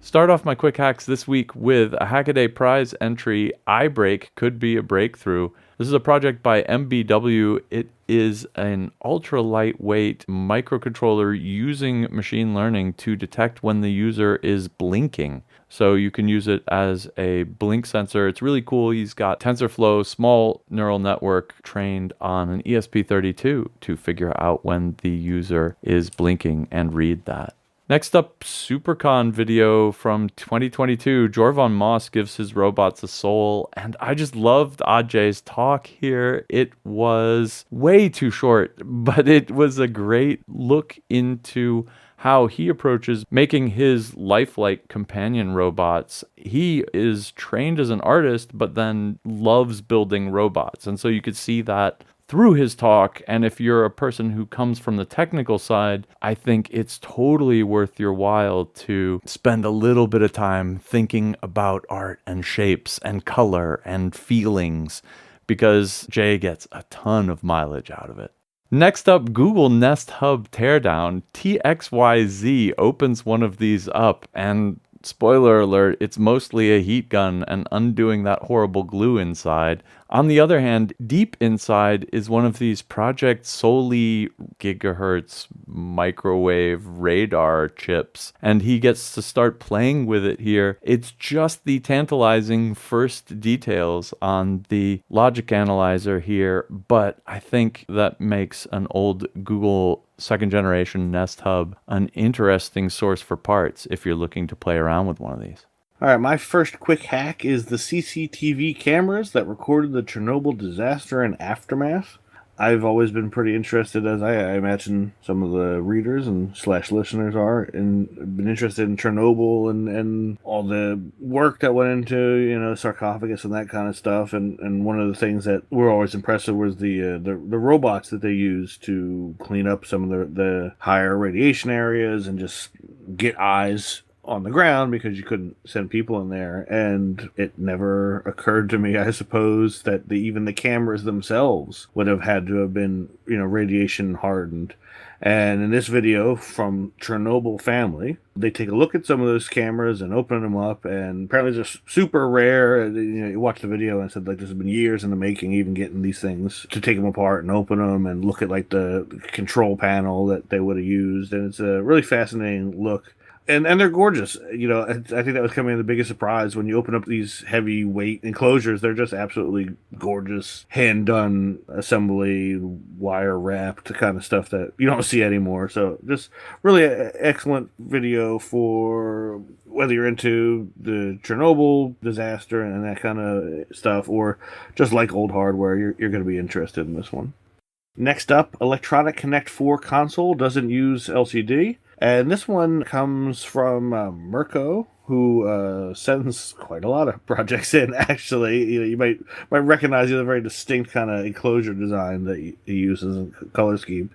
Start off my quick hacks this week with a Hackaday prize entry, iBreak Could Be a Breakthrough. This is a project by MBW. It is an ultra lightweight microcontroller using machine learning to detect when the user is blinking. So you can use it as a blink sensor. It's really cool. He's got TensorFlow, small neural network trained on an ESP32 to figure out when the user is blinking and read that. Next up, SuperCon video from 2022. Jorvan Moss gives his robots a soul, and I just loved Ajay's talk here. It was way too short, but it was a great look into how he approaches making his lifelike companion robots. He is trained as an artist, but then loves building robots. And so you could see that through his talk. And if you're a person who comes from the technical side, I think it's totally worth your while to spend a little bit of time thinking about art and shapes and color and feelings, because Jay gets a ton of mileage out of it. Next up, Google Nest Hub Teardown. TXYZ opens one of these up, and spoiler alert, it's mostly a heat gun and undoing that horrible glue inside. On the other hand, deep inside is one of these Project Soli gigahertz microwave radar chips, and he gets to start playing with it here. It's just the tantalizing first details on the logic analyzer here, but I think that makes an old Google second generation Nest Hub an interesting source for parts if you're looking to play around with one of these. All right, my first quick hack is the CCTV cameras that recorded the Chernobyl disaster and aftermath. I've always been pretty interested, as I imagine some of the readers and / listeners are, and been interested in Chernobyl and all the work that went into, sarcophagus and that kind of stuff. And one of the things that were always impressive was the robots that they used to clean up some of the higher radiation areas and just get eyes on the ground, because you couldn't send people in there. And it never occurred to me, I suppose, that even the cameras themselves would have had to have been, radiation hardened. And in this video from Chernobyl family, they take a look at some of those cameras and open them up, and apparently it's super rare. You watch the video and it said like this has been years in the making, even getting these things to take them apart and open them and look at like the control panel that they would have used. And it's a really fascinating look. And they're gorgeous. I think that was coming the biggest surprise when you open up these heavyweight enclosures. They're just absolutely gorgeous, hand done assembly, wire wrapped kind of stuff that you don't see anymore. So just really excellent video for whether you're into the Chernobyl disaster and that kind of stuff, or just like old hardware. You're going to be interested in this one. Next up, Electronic Connect 4 console doesn't use LCD. And this one comes from Mirko, who sends quite a lot of projects in, actually. You might recognize the very distinct kind of enclosure design that he uses in color scheme.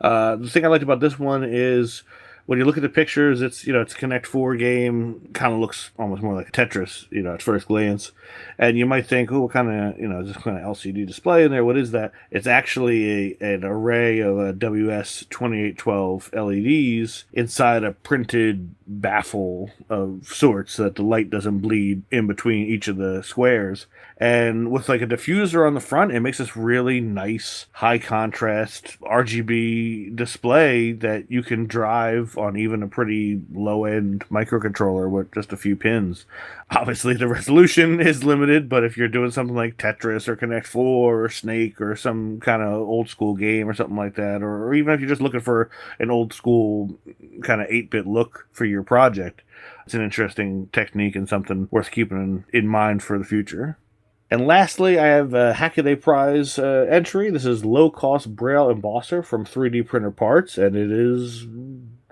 The thing I liked about this one is when you look at the pictures, it's a Connect 4 game, kind of looks almost more like Tetris, at first glance. And you might think, oh, what kind of, this kind of LCD display in there? What is that? It's actually an array of WS2812 LEDs inside a printed baffle of sorts so that the light doesn't bleed in between each of the squares. And with like a diffuser on the front, it makes this really nice, high contrast RGB display that you can drive on even a pretty low end microcontroller with just a few pins. Obviously, the resolution is limited, but if you're doing something like Tetris or Connect 4 or Snake or some kind of old school game or something like that, or even if you're just looking for an old school kind of 8-bit look for your project, it's an interesting technique and something worth keeping in mind for the future. And lastly, I have a Hackaday Prize entry. This is low-cost Braille embosser from 3D Printer Parts, and it is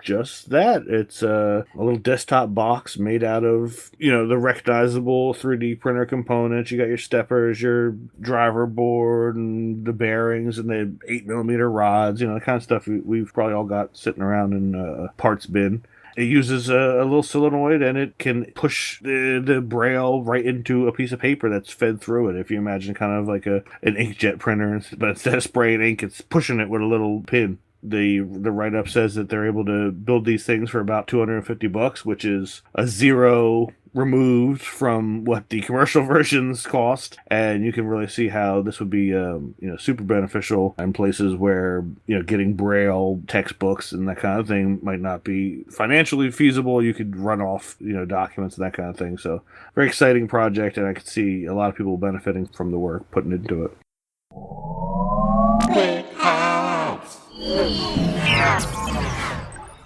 just that. It's a little desktop box made out of, the recognizable 3D printer components. You got your steppers, your driver board, and the bearings, and the 8mm rods, the kind of stuff we've probably all got sitting around in a parts bin. It uses a little solenoid, and it can push the braille right into a piece of paper that's fed through it. If you imagine kind of like an inkjet printer, but instead of spraying ink, it's pushing it with a little pin. The write-up says that they're able to build these things for about $250, which is a zero removed from what the commercial versions cost, and you can really see how this would be super beneficial in places where getting braille textbooks and that kind of thing might not be financially feasible. You could run off documents and that kind of thing. So very exciting project, and I could see a lot of people benefiting from the work putting into it.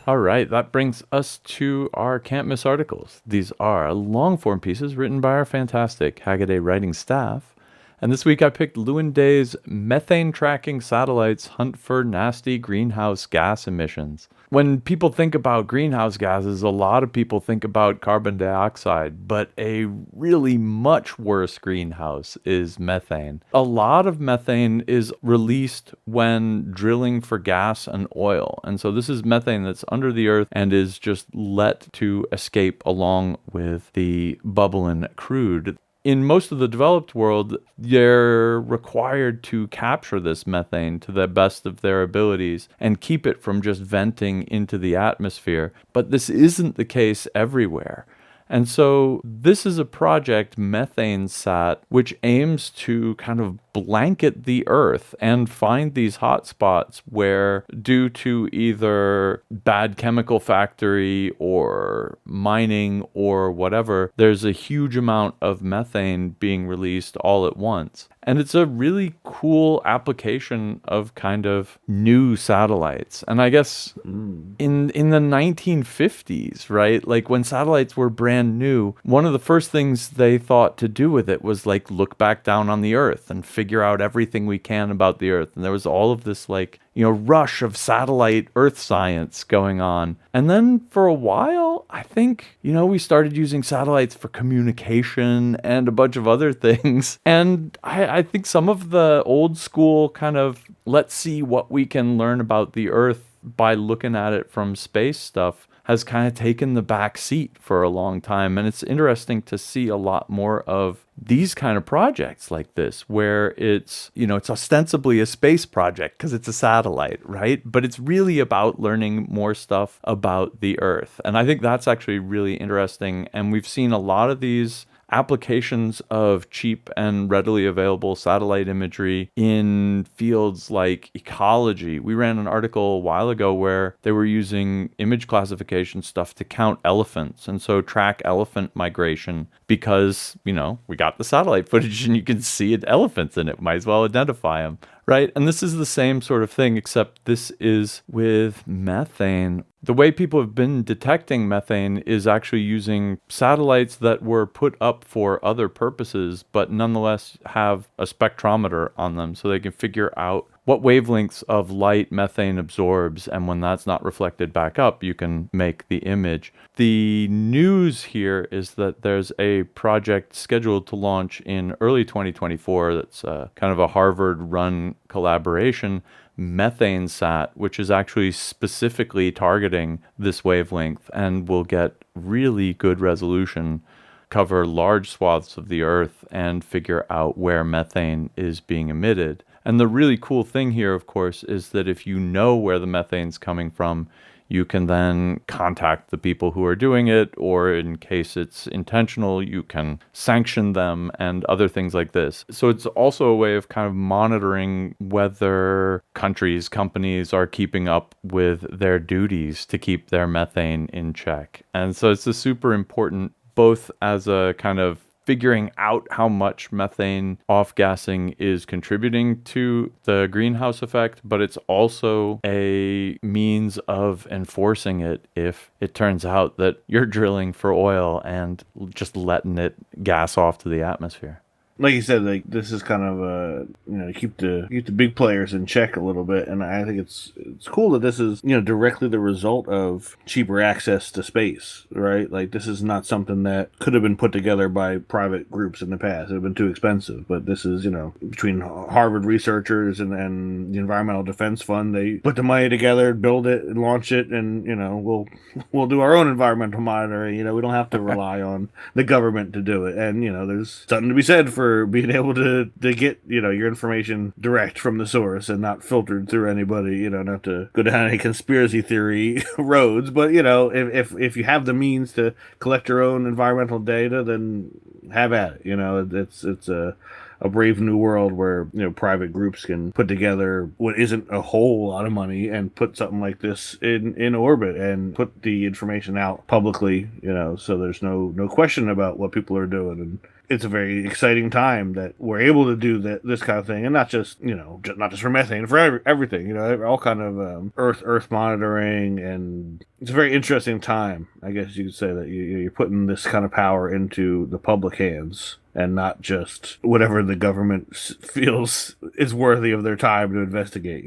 All right, that brings us to our Can't Miss articles. These are long-form pieces written by our fantastic Hackaday writing staff. And this week I picked Lewin Day's Methane Tracking Satellites Hunt for Nasty Greenhouse Gas Emissions. When people think about greenhouse gases, a lot of people think about carbon dioxide, but a really much worse greenhouse is methane. A lot of methane is released when drilling for gas and oil. And so this is methane that's under the earth and is just let to escape along with the bubbling crude. In most of the developed world, they're required to capture this methane to the best of their abilities and keep it from just venting into the atmosphere. But this isn't the case everywhere. And so this is a project, MethaneSat, which aims to kind of blanket the Earth and find these hotspots where, due to either bad chemical factory or mining or whatever, there's a huge amount of methane being released all at once. And it's a really cool application of kind of new satellites. And I guess in the 1950s, right, like when satellites were brand new, one of the first things they thought to do with it was like look back down on the Earth and figure out everything we can about the Earth. And there was all of this like, rush of satellite Earth science going on. And then for a while, I think, we started using satellites for communication and a bunch of other things. And I think some of the old school kind of let's see what we can learn about the Earth by looking at it from space stuff has kind of taken the back seat for a long time. And it's interesting to see a lot more of these kind of projects like this, where it's, it's ostensibly a space project because it's a satellite, right? But it's really about learning more stuff about the Earth. And I think that's actually really interesting. And we've seen a lot of these applications of cheap and readily available satellite imagery in fields like ecology. We ran an article a while ago where they were using image classification stuff to count elephants and so track elephant migration because, we got the satellite footage and you can see elephants in it. Might as well identify them. Right? And this is the same sort of thing, except this is with methane. The way people have been detecting methane is actually using satellites that were put up for other purposes, but nonetheless have a spectrometer on them so they can figure out what wavelengths of light methane absorbs, and when that's not reflected back up, you can make the image. The news here is that there's a project scheduled to launch in early 2024 that's kind of a Harvard-run collaboration, MethaneSat, which is actually specifically targeting this wavelength and will get really good resolution, cover large swaths of the earth, and figure out where methane is being emitted. And the really cool thing here, of course, is that if you know where the methane's coming from, you can then contact the people who are doing it, or in case it's intentional, you can sanction them and other things like this. So it's also a way of kind of monitoring whether countries, companies are keeping up with their duties to keep their methane in check. And so it's a super important, both as a kind of figuring out how much methane off-gassing is contributing to the greenhouse effect, but it's also a means of enforcing it if it turns out that you're drilling for oil and just letting it gas off to the atmosphere. Like you said, like this is kind of keep the big players in check a little bit, and I think it's cool that this is directly the result of cheaper access to space, right? Like this is not something that could have been put together by private groups in the past. It would have been too expensive, but this is between Harvard researchers and the Environmental Defense Fund, they put the money together, build it, and launch it, and we'll do our own environmental monitoring. We don't have to rely on the government to do it, and there's something to be said for being able to get your information direct from the source and not filtered through anybody, not to go down any conspiracy theory roads, but if you have the means to collect your own environmental data, then have at it. It's a brave new world where private groups can put together what isn't a whole lot of money and put something like this in orbit and put the information out publicly, so there's no question about what people are doing. And it's a very exciting time that we're able to do this kind of thing, and not just for methane, for everything, all kind of earth monitoring, and it's a very interesting time. I guess you could say that you're putting this kind of power into the public hands, and not just whatever the government feels is worthy of their time to investigate.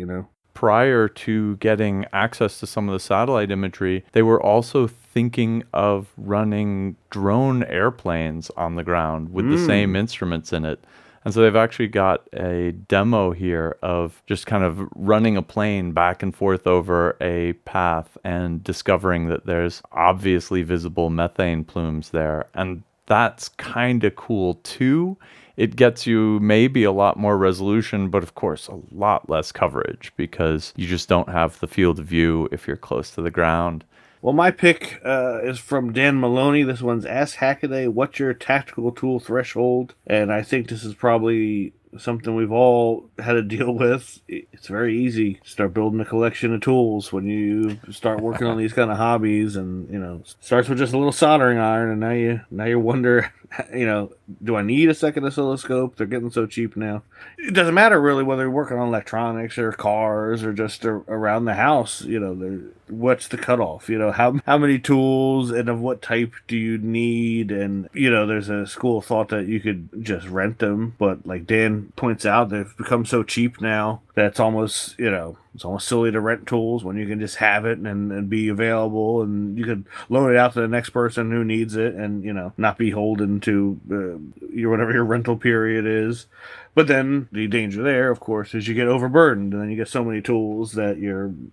Prior to getting access to some of the satellite imagery, they were also thinking of running drone airplanes on the ground with the same instruments in it. And so they've actually got a demo here of just kind of running a plane back and forth over a path and discovering that there's obviously visible methane plumes there. And that's kind of cool too. It gets you maybe a lot more resolution, but of course a lot less coverage because you just don't have the field of view if you're close to the ground. Well, my pick is from Dan Maloney. This one's Ask Hackaday, what's your tactical tool threshold? And I think this is probably something we've all had to deal with. It's very easy to start building a collection of tools when you start working on these kind of hobbies, and starts with just a little soldering iron, and now you wonder, do I need a second oscilloscope? They're getting so cheap now. It doesn't matter really whether you're working on electronics or cars or just around the house. What's the cutoff? How many tools and of what type do you need? And there's a school of thought that you could just rent them, but like Dan points out, they've become so cheap now that it's almost silly to rent tools when you can just have it and be available, and you could loan it out to the next person who needs it, and not be beholden to whatever your rental period is. But then the danger there, of course, is you get overburdened, and then you get so many tools that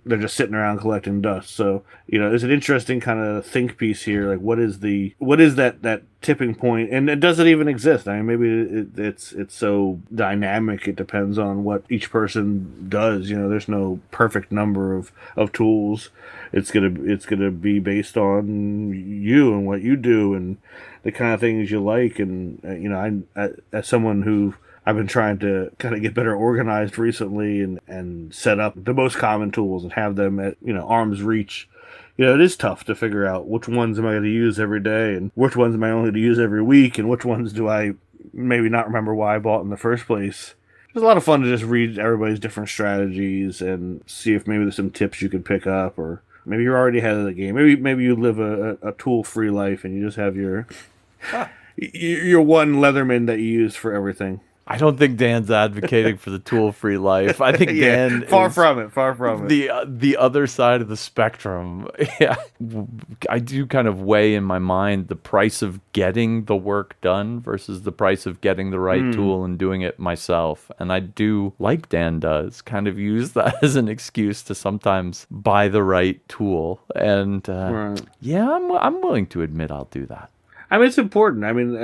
they're just sitting around collecting dust. So, there's an interesting kind of think piece here. Like, what is that tipping point, and does it even exist? I mean, maybe it's so dynamic. It depends on what each person does. There's no perfect number of tools. It's gonna be based on you and what you do and the kind of things you like. And I as someone who I've been trying to kind of get better organized recently and set up the most common tools and have them at, arm's reach. It is tough to figure out which ones am I going to use every day and which ones am I only going to use every week and which ones do I maybe not remember why I bought in the first place. It's a lot of fun to just read everybody's different strategies and see if maybe there's some tips you could pick up, or maybe you're already ahead of the game. Maybe you live a tool-free life and you just have your one Leatherman that you use for everything. I don't think Dan's advocating for the tool-free life. I think Dan far is from it. the other side of the spectrum. Yeah, I do kind of weigh in my mind the price of getting the work done versus the price of getting the right tool and doing it myself. And I do, like Dan does, kind of use that as an excuse to sometimes buy the right tool. And yeah, I'm willing to admit I'll do that. I mean, it's important. I mean,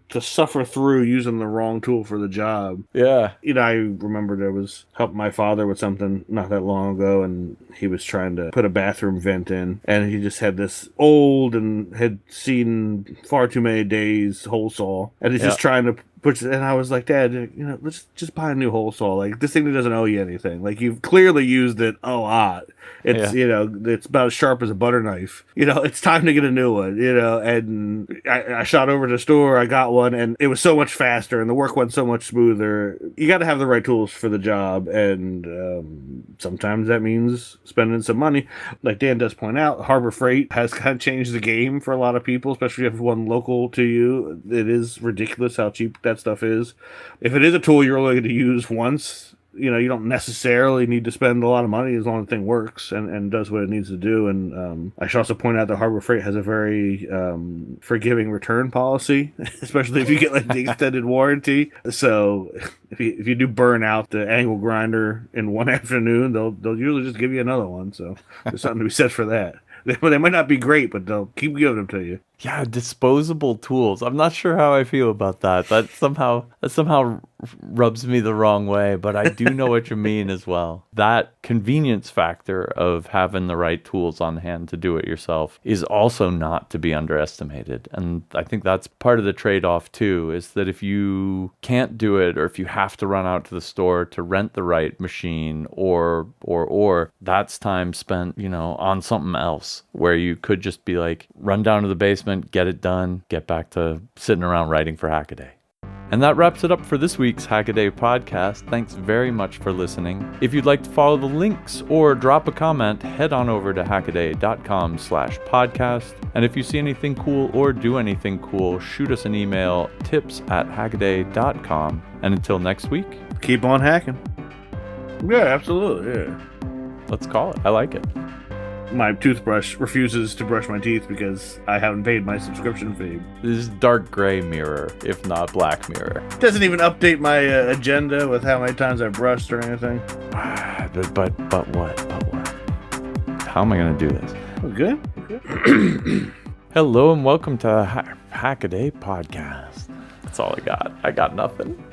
to suffer through using the wrong tool for the job. Yeah. I remembered I was helping my father with something not that long ago, and he was trying to put a bathroom vent in, and he just had this old and had seen far too many days hole saw, and he's just trying to push it. And I was like, Dad, let's just buy a new hole saw. Like, this thing doesn't owe you anything. Like, you've clearly used it a lot. It's, it's about as sharp as a butter knife. It's time to get a new one, and I shot over to the store, I got one, and it was so much faster, and the work went so much smoother. You got to have the right tools for the job, and sometimes that means spending some money. Like Dan does point out, Harbor Freight has kind of changed the game for a lot of people, especially if you have one local to you. It is ridiculous how cheap that stuff is. If it is a tool you're only going to use once, you don't necessarily need to spend a lot of money as long as the thing works and does what it needs to do. And I should also point out that Harbor Freight has a very forgiving return policy, especially if you get like the extended warranty. So if you do burn out the angle grinder in one afternoon, they'll usually just give you another one. So there's something to be said for that. They might not be great, but they'll keep giving them to you. Yeah, disposable tools. I'm not sure how I feel about that. That somehow rubs me the wrong way, but I do know what you mean as well. That convenience factor of having the right tools on hand to do it yourself is also not to be underestimated. And I think that's part of the trade-off too, is that if you can't do it, or if you have to run out to the store to rent the right machine, or that's time spent, on something else where you could just be like, run down to the basement, get it done, get back to sitting around writing for Hackaday. And that wraps it up for this week's Hackaday podcast. Thanks very much for listening. If you'd like to follow the links or drop a comment, head on over to hackaday.com/podcast. And if you see anything cool or do anything cool, shoot us an email, tips@hackaday.com. And until next week, keep on hacking. Yeah, absolutely. Yeah. Let's call it. I like it. My toothbrush refuses to brush my teeth because I haven't paid my subscription fee. This is dark gray mirror, if not black mirror. Doesn't even update my agenda with how many times I've brushed or anything. But what? How am I going to do this? Good. Hello and welcome to Hackaday Podcast. That's all I got. I got nothing.